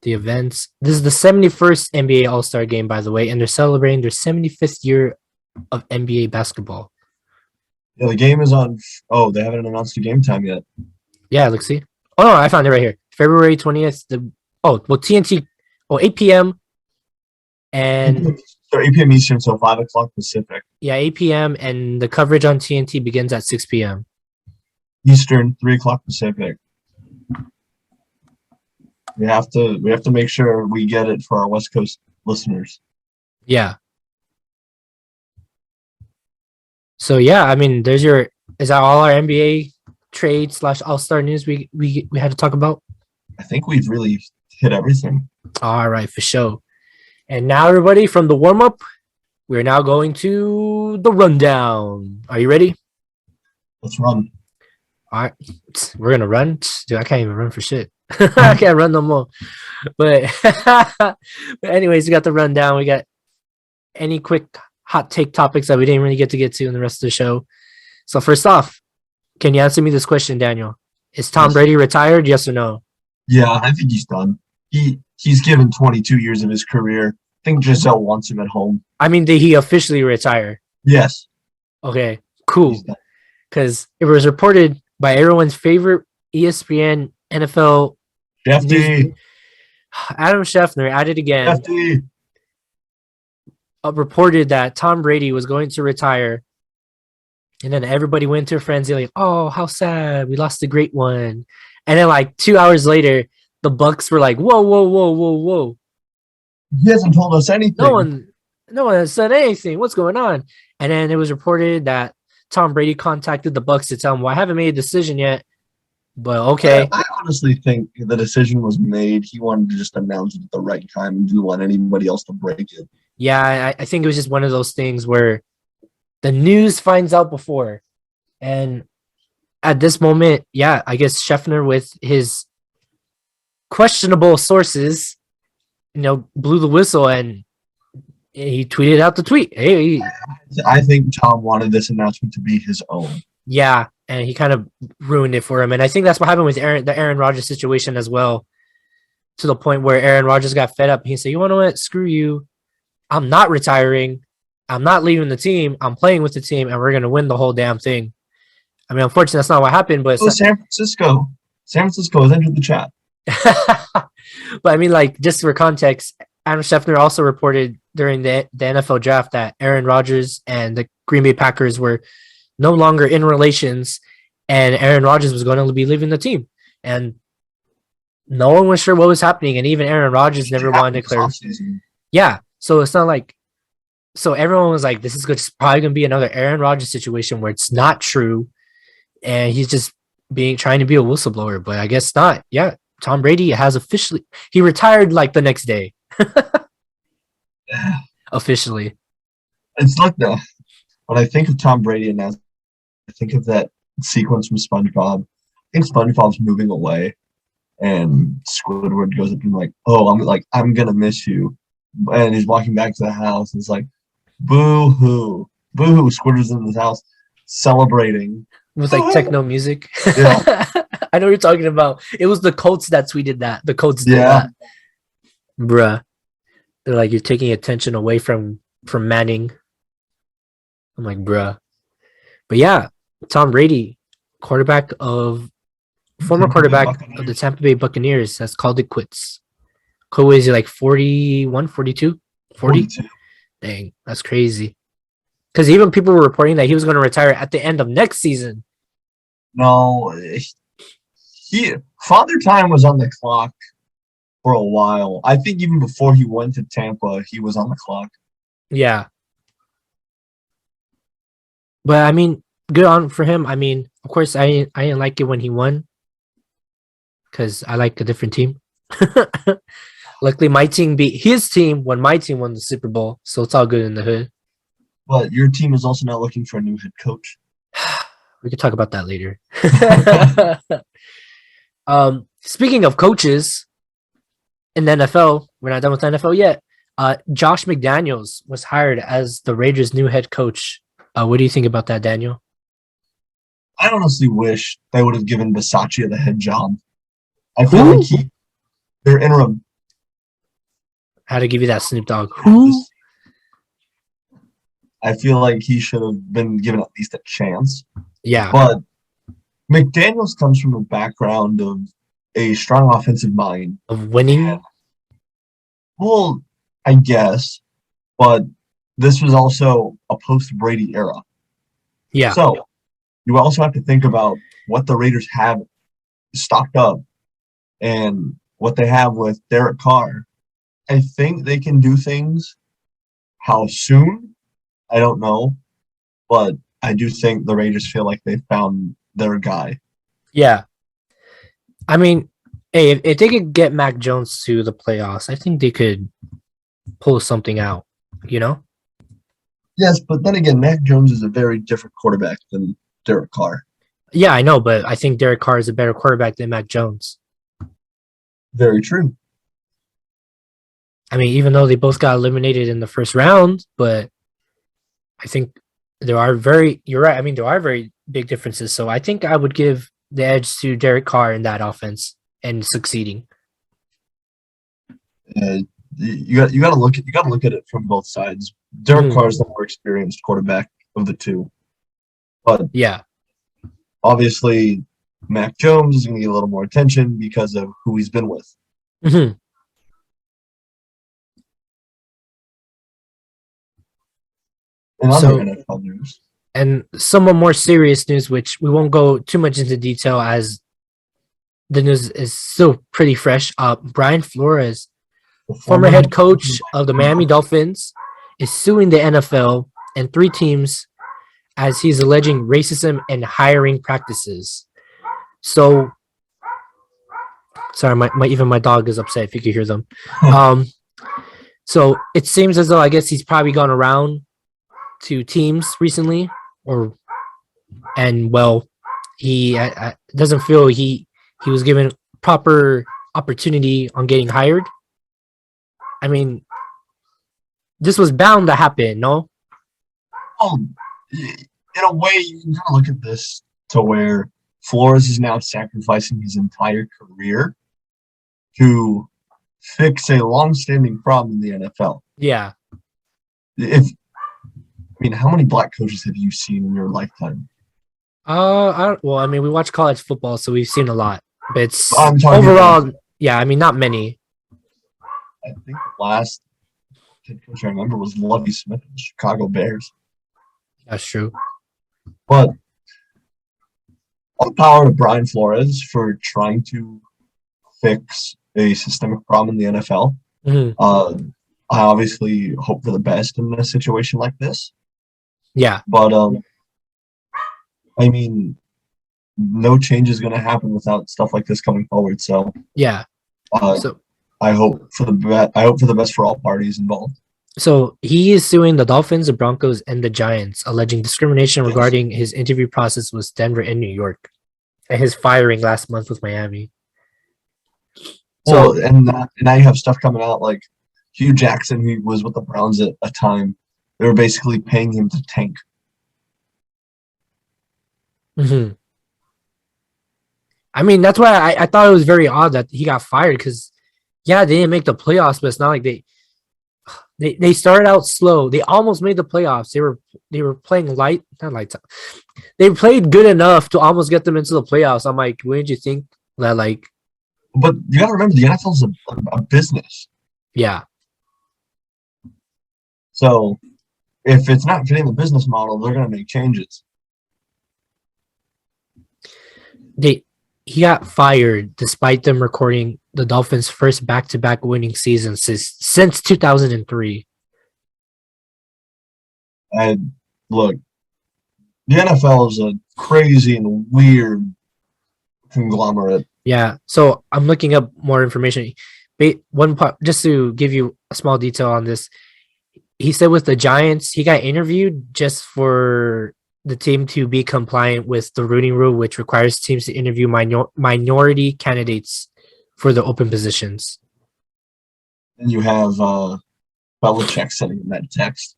The events. This is the 71st NBA All-Star game, by the way, and they're celebrating their 75th year of NBA basketball. Yeah, the game is on. Oh, they haven't announced the game time yet. Yeah, let's see. Oh no, I found it right here. February 20th. TNT. 8 p.m. And So 8 p.m. Eastern, so 5 o'clock Pacific. yeah, 8 p.m. and the coverage on TNT begins at 6 p.m. Eastern, 3 o'clock Pacific. We have to make sure we get it for our West Coast listeners. Yeah. So yeah, I mean, is that all our NBA trade / All-Star news we had to talk about? I think we've really hit everything. All right, for sure. And now, everybody, from the warm-up, we're now going to the rundown. Are you ready? Let's run. All right, we're gonna run. Dude, I can't even run for shit. I can't run no more. But anyways, we got the rundown. We got any quick hot take topics that we didn't really get to in the rest of the show. So first off, can you answer me this question, Daniel? Is Tom Brady retired? Yes or no? Yeah, I think he's done. He's given 22 years of his career. I think Giselle wants him at home. I mean, did he officially retire? Yes. Okay, cool. Because it was reported by everyone's favorite ESPN NFL Shefty. Adam Scheffner at it again. Shefty. Reported that Tom Brady was going to retire, and then everybody went to a frenzy like, "Oh, how sad! We lost a great one." And then like 2 hours later, the Bucks were like, "Whoa, whoa, whoa, whoa, whoa! He hasn't told us anything. No one has said anything. What's going on?" And then it was reported that Tom Brady contacted the Bucks to tell him, "Well, I haven't made a decision yet, but okay." I honestly think the decision was made. He wanted to just announce it at the right time and didn't want anybody else to break it. Yeah, I think it was just one of those things where the news finds out before. And at this moment, yeah, I guess Scheffner with his questionable sources, blew the whistle and he tweeted out the tweet. Hey, I think Tom wanted this announcement to be his own. Yeah, and he kind of ruined it for him. And I think that's what happened with the Aaron Rodgers situation as well, to the point where Aaron Rodgers got fed up. He said, "You want to know what? Screw you. I'm not retiring. I'm not leaving the team. I'm playing with the team, and we're going to win the whole damn thing." I mean, unfortunately, that's not what happened. But San Francisco has entered the chat. But I mean, like, just for context, Adam Scheffner also reported during the NFL draft that Aaron Rodgers and the Green Bay Packers were no longer in relations, and Aaron Rodgers was going to be leaving the team. And no one was sure what was happening, and even Aaron Rodgers never wanted to declare. Yeah. So it's not like, so everyone was like, this is probably going to be another Aaron Rodgers situation where it's not true. And he's just trying to be a whistleblower, but I guess not. Yeah. Tom Brady has he retired like the next day. Officially. It's like when I think of Tom Brady and I think of that sequence from SpongeBob. I think SpongeBob's moving away and Squidward goes up and like, "Oh, I'm going to miss you." And he's walking back to the house. And it's like, boo hoo. Boo hoo. Squidward's in his house celebrating. With like techno music. Yeah. I know what you're talking about. It was the Colts that tweeted that. The Colts did that. Bruh. They're like, you're taking attention away from Manning. I'm like, bruh. But yeah, Tom Brady, former Tampa Bay quarterback of the Buccaneers. Tampa Bay Buccaneers, has called it quits. Is he like 41, 42, 40? 42. Dang, that's crazy. Because even people were reporting that he was going to retire at the end of next season. No, Father Time was on the clock for a while. I think even before he went to Tampa, he was on the clock. Yeah. But I mean, good on for him. I mean, of course, I didn't like it when he won because I like a different team. Luckily, my team beat his team when my team won the Super Bowl, so it's all good in the hood. But your team is also not looking for a new head coach. We could talk about that later. Speaking of coaches in the NFL, we're not done with the NFL yet. Josh McDaniels was hired as the Raiders' new head coach. What do you think about that, Daniel? I honestly wish they would have given Bisaccia the head job. I feel like their interim. How to give you that Snoop Dogg? I feel like he should have been given at least a chance. Yeah. But McDaniels comes from a background of a strong offensive mind. Of winning? And, well, I guess. But this was also a post-Brady era. Yeah. So you also have to think about what the Raiders have stocked up and what they have with Derek Carr. I think they can do things. How soon? I don't know. But I do think the Raiders feel like they found their guy. Yeah. I mean, hey, if they could get Mac Jones to the playoffs, I think they could pull something out, you know? Yes, but then again, Mac Jones is a very different quarterback than Derek Carr. Yeah, I know, but I think Derek Carr is a better quarterback than Mac Jones. Very true. I mean, even though they both got eliminated in the first round, but I think you're right. I mean, there are very big differences. So I think I would give the edge to Derek Carr in that offense and succeeding. You got to look at it from both sides. Derek Carr is the more experienced quarterback of the two, but yeah, obviously Mac Jones is going to get a little more attention because of who he's been with. Mm-hmm. And other NFL news. And somewhat more serious news, which we won't go too much into detail as the news is still pretty fresh. Brian Flores, former head coach of the Miami Dolphins, is suing the NFL and 3 teams as he's alleging racism and hiring practices. So, sorry, my dog is upset if you could hear them. So it seems as though I guess he's probably gone around to teams recently, he doesn't feel he was given proper opportunity on getting hired. I mean, this was bound to happen, no? In a way, you can kind of look at this to where Flores is now sacrificing his entire career to fix a long-standing problem in the NFL. Yeah. How many black coaches have you seen in your lifetime? We watch college football, so we've seen a lot. But it's overall, not many. I think the last head coach I remember was Lovie Smith of the Chicago Bears. That's true. But all power to Brian Flores for trying to fix a systemic problem in the NFL. Mm-hmm. I obviously hope for the best in a situation like this. Yeah. But no change is going to happen without stuff like this coming forward. So yeah. I hope for the best for all parties involved. So he is suing the Dolphins, the Broncos, and the Giants, alleging discrimination regarding his interview process with Denver and New York, and his firing last month with Miami. So and now you have stuff coming out like Hugh Jackson, who was with the Browns at a time. They were basically paying him to tank. Mm-hmm. I mean, that's why I thought it was very odd that he got fired because, yeah, they didn't make the playoffs, but it's not like They started out slow. They almost made the playoffs. They were playing not lights out. They played good enough to almost get them into the playoffs. I'm like, wouldn't you think that But you got to remember, the NFL is a business. yeah. So if it's not fitting the business model, they're going to make changes. He got fired despite them recording the Dolphins' first back-to-back winning season since 2003. And look, the NFL is a crazy and weird conglomerate. Yeah, so I'm looking up more information. One part, just to give you a small detail on this, he said with the Giants, he got interviewed just for the team to be compliant with the rooting rule, which requires teams to interview minority candidates for the open positions. And you have Belichick sending him that text.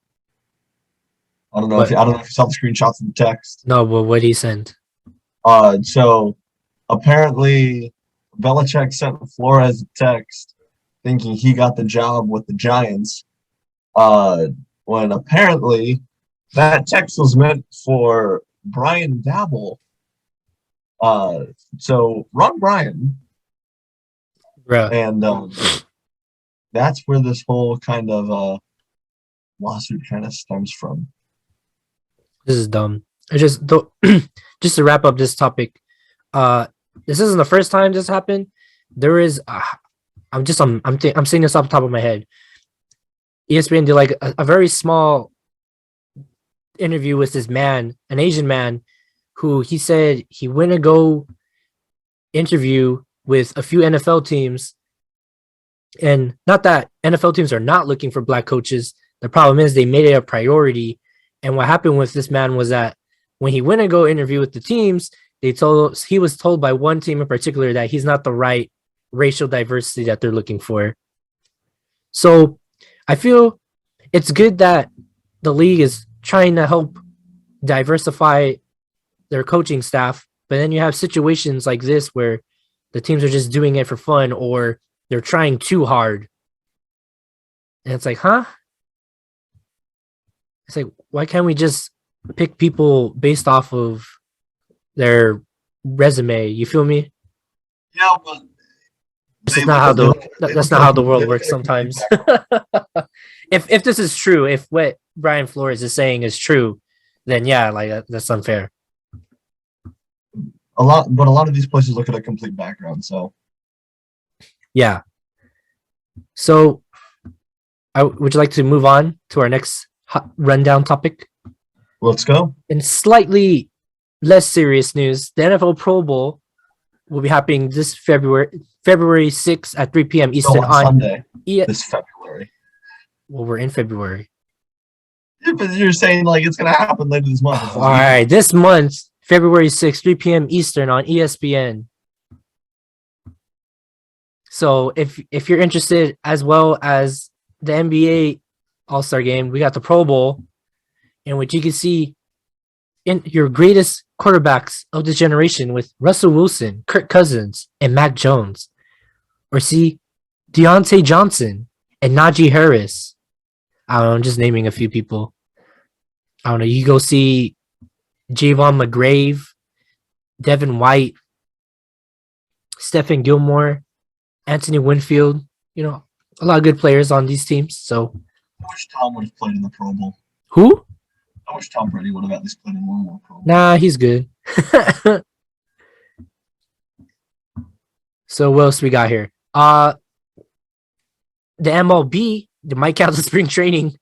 I don't know if you saw the screenshots of the text. No, but what he sent? So apparently Belichick sent Flores a text thinking he got the job with the Giants. When apparently that text was meant for Brian Dabble. So run Brian. Bruh. And that's where this whole kind of lawsuit kind of stems from. This is dumb. Just to wrap up this topic, this isn't the first time this happened. There is, I'm saying this off the top of my head. ESPN did like a very small interview with this man, an Asian man, who he said he went to go interview with a few NFL teams, and not that NFL teams are not looking for black coaches. The problem is they made it a priority. And what happened with this man was that when he went to go interview with the teams, he was told by one team in particular that he's not the right racial diversity that they're looking for. So I feel it's good that the league is trying to help diversify their coaching staff, but then you have situations like this where the teams are just doing it for fun or they're trying too hard. And it's like, huh? It's like, why can't we just pick people based off of their resume? You feel me? Yeah, but that's not how the world works sometimes. If this is true, if what Brian Flores is saying is true, then yeah, like that's unfair. A lot of these places look at a complete background. So yeah. So, would you like to move on to our next rundown topic? Let's go. In slightly less serious news, the NFL Pro Bowl will be happening this February 6th at 3 p.m. Eastern on Sunday. This February. Well, we're in February. Yeah, but you're saying like it's gonna happen later this month. All right, this month, February 6th, 3 p.m. Eastern on ESPN. So if you're interested, as well as the NBA All-Star Game, we got the Pro Bowl, in which you can see in your greatest quarterbacks of this generation with Russell Wilson, Kirk Cousins, and Mac Jones, or see Deontay Johnson and Najee Harris. I don't know, I'm just naming a few people. I don't know. You go see Javon McGrave, Devin White, Stephen Gilmore, Anthony Winfield. You know, a lot of good players on these teams. So, I wish Tom would have played in the Pro Bowl. Who? I wish Tom Brady would have at least played in one more Pro Bowl. Nah, he's good. So what else we got here? The MLB, they might count the spring training.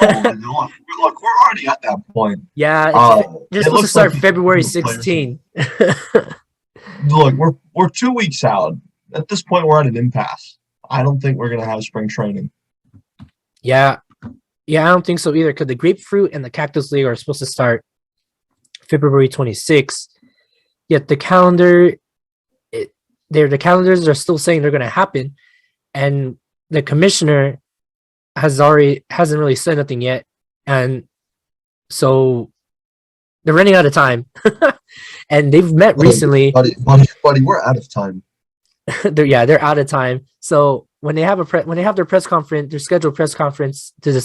Look, we're already at that point. Yeah, they're supposed to start like February 16. Look, we're 2 weeks out. At this point, we're at an impasse. I don't think we're gonna have spring training. Yeah, I don't think so either. Because the Grapefruit and the Cactus League are supposed to start February 26th. Yet the calendars are still saying they're gonna happen, and the commissioner hasn't really said nothing yet, and so they're running out of time. And they've met recently. Buddy, we're out of time. They're out of time. So when they have when they have their press conference, their scheduled press conference to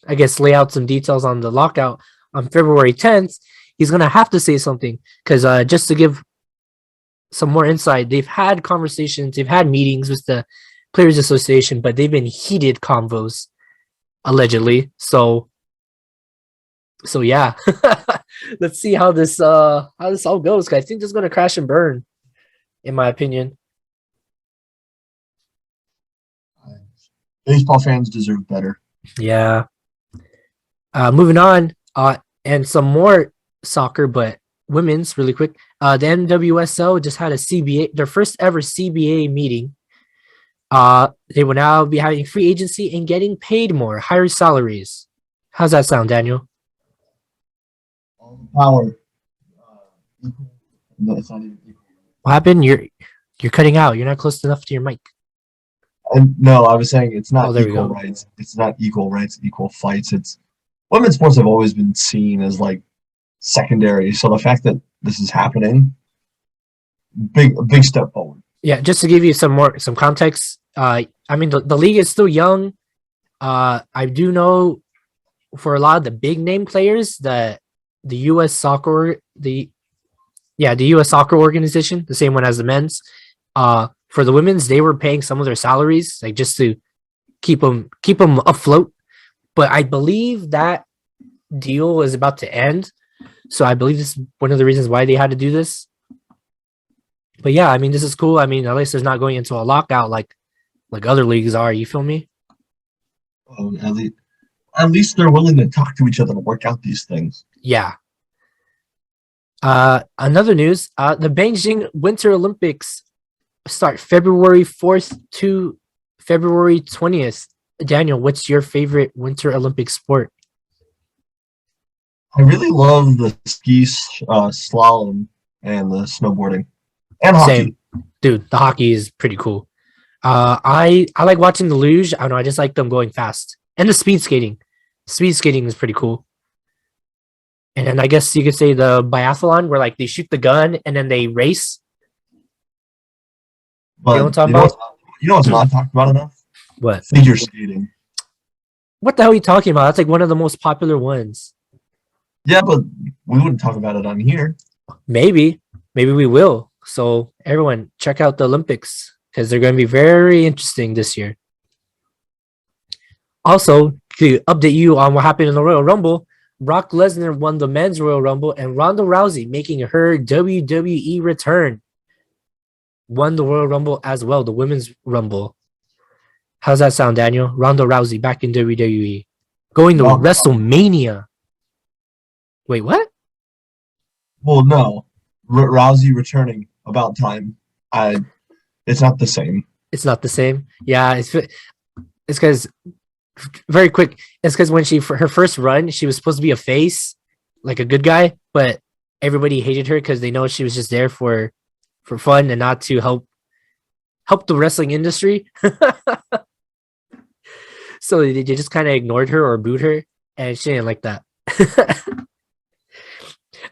I guess lay out some details on the lockout on February 10th, he's gonna have to say something because just to give some more insight, they've had conversations, they've had meetings with the Players Association, but they've been heated convos allegedly. So yeah, let's see how this all goes. I think this is gonna crash and burn, in my opinion. Baseball fans deserve better. Yeah. Moving on, and some more soccer, but women's really quick. The NWSL just had a CBA, their first ever CBA meeting. They will now be having free agency and getting paid more, higher salaries. How's that sound, Daniel? Power. No, it's not even equal. What happened? You're cutting out. You're not close enough to your mic. No, I was saying it's not there equal rights. It's not equal rights, equal fights. It's women's sports have always been seen as like secondary. So the fact that this is happening, a big step forward. Yeah, just to give you some context. I mean the league is still young. I do know for a lot of the big name players that the U.S. soccer the U.S. soccer organization, the same one as the men's. For the women's, they were paying some of their salaries, like just to keep them afloat. But I believe that deal is about to end, so I believe this is one of the reasons why they had to do this. But yeah, I mean, this is cool. I mean, at least there's not going into a lockout like other leagues are. You feel me? At least they're willing to talk to each other and work out these things. Yeah. Another news: the Beijing Winter Olympics start February 4th to February 20th. Daniel, what's your favorite Winter Olympic sport? I really love the ski slalom and the snowboarding and hockey. Same. Dude, the hockey is pretty cool. I like watching the luge. I don't know, I just like them going fast. And the speed skating. Speed skating is pretty cool. And then I guess you could say the biathlon where like they shoot the gun and then they race. But you know what I'm talking about? You know what's not talked about enough? What? Figure skating. What the hell are you talking about? That's like one of the most popular ones. Yeah, but we wouldn't talk about it on here. Maybe we will. So everyone, check out the Olympics because they're going to be very interesting this year. Also, to update you on what happened in the Royal Rumble, Brock Lesnar won the men's Royal Rumble, and Ronda Rousey, making her WWE return, won the Royal Rumble as well, the women's Rumble. How's that sound, Daniel? Ronda Rousey back in WWE, going to WrestleMania. Wait, what? Well, no, Rousey returning about time. It's not the same. It's not the same. Yeah, it's because very quick. It's because when for her first run, she was supposed to be a face, like a good guy, but everybody hated her because they know she was just there for fun and not to help the wrestling industry. So they just kind of ignored her or booed her, and she didn't like that.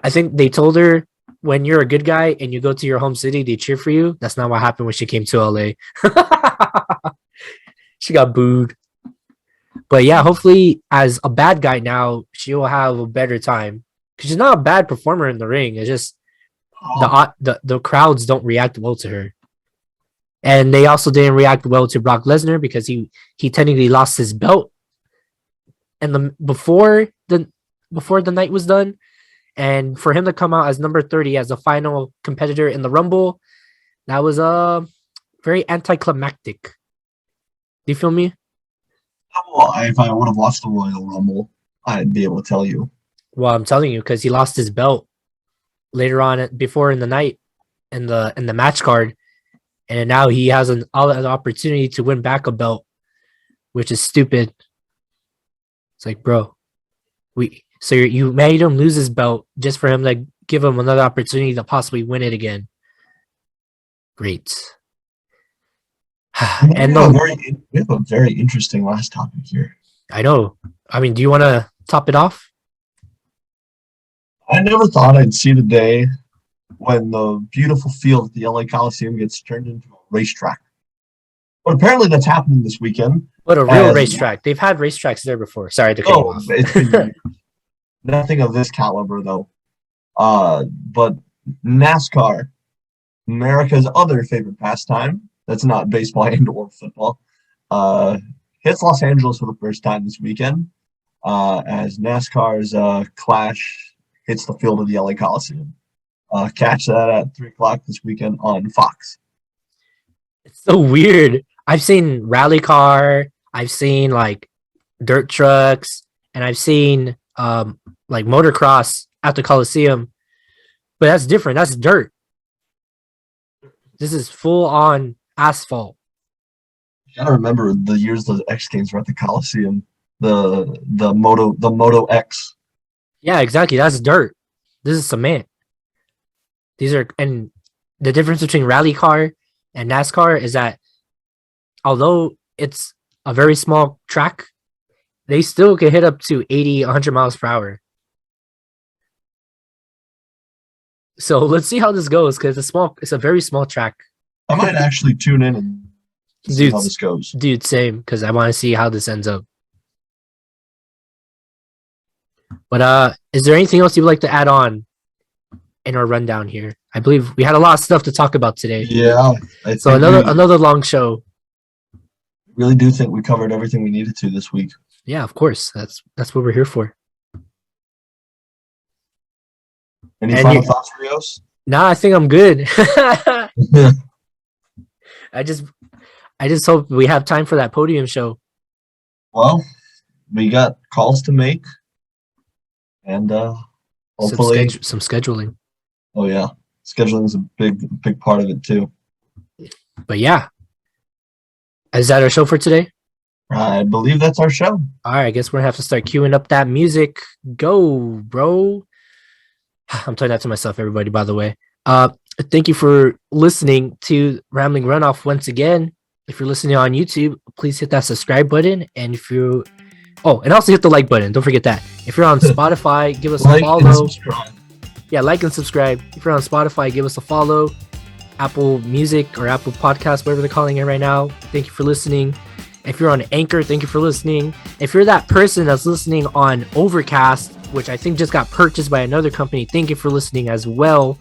I think they told her, when you're a good guy and you go to your home city, they cheer for you. That's not what happened when she came to LA. She got booed. But yeah, hopefully as a bad guy now, she will have a better time. Because she's not a bad performer in the ring. It's just the crowds don't react well to her. And they also didn't react well to Brock Lesnar because he technically lost his belt. And before the night was done, and for him to come out as number 30 as the final competitor in the Rumble, that was very anticlimactic. Do you feel me? Well, if I would have watched the Royal Rumble, I'd be able to tell you. Well, I'm telling you because he lost his belt later on before in the night in the match card, and now he has an opportunity to win back a belt, which is stupid. It's like, bro, so you made him lose his belt just for him to give him another opportunity to possibly win it again. Great. And we have a very interesting last topic here. I know. I mean, do you want to top it off? I never thought I'd see the day when the beautiful field at the LA Coliseum gets turned into a racetrack. But apparently that's happening this weekend. What a real racetrack. They've had racetracks there before. Sorry to cut you off. It's been nothing of this caliber, though. But NASCAR, America's other favorite pastime, that's not baseball and or football, hits Los Angeles for the first time this weekend as NASCAR's Clash hits the field of the LA Coliseum. Catch that at 3 o'clock this weekend on Fox. It's so weird. I've seen rally car, I've seen like dirt trucks, and I've seen like motocross at the Coliseum. But that's different. That's dirt. This is full on asphalt. You gotta remember the years those X Games were at the Coliseum. The Moto X. Yeah, exactly. That's dirt. This is cement. And the difference between rally car and NASCAR is that although it's a very small track, they still can hit up to 80, 100 miles per hour. So let's see how this goes because it's a very small track. I might actually tune in and see how this goes. Dude, same, because I want to see how this ends up. But is there anything else you would like to add on in our rundown here? I believe we had a lot of stuff to talk about today. Yeah. So another long show. Really do think we covered everything we needed to this week. Yeah, of course. That's what we're here for. Any final thoughts, Rios? Nah, I think I'm good. I just hope we have time for that podium show. Well, we got calls to make, and hopefully some scheduling. Oh yeah, scheduling is a big part of it too. But yeah, is that our show for today? I believe that's our show. All right, I guess we're gonna have to start queuing up that music. Go, bro. I'm telling that to myself, everybody, by the way. Thank you for listening to Rambling Runoff once again. If you're listening on YouTube, please hit that subscribe button. And and also hit the like button. Don't forget that. If you're on Spotify, give us a follow. Yeah, like and subscribe. If you're on Spotify, give us a follow. Apple Music or Apple Podcasts, whatever they're calling it right now. Thank you for listening. If you're on Anchor, thank you for listening. If you're that person that's listening on Overcast, which I think just got purchased by another company, thank you for listening as well.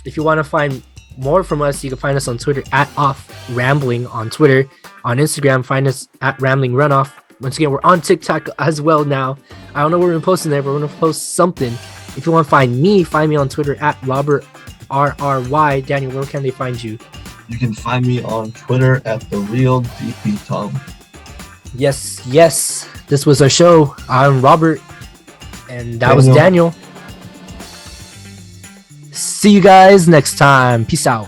If you want to find more from us, you can find us on Twitter at @OffRambling on Twitter. On Instagram, find us at Rambling Runoff. Once again, we're on TikTok as well now. I don't know what we're going to post in there, but we're going to post something. If you want to find me on Twitter at Robert RRY. Daniel, where can they find you? You can find me on Twitter at @TheRealDPTom. Yes. This was our show. I'm Robert, and that was Daniel. See you guys next time. Peace out.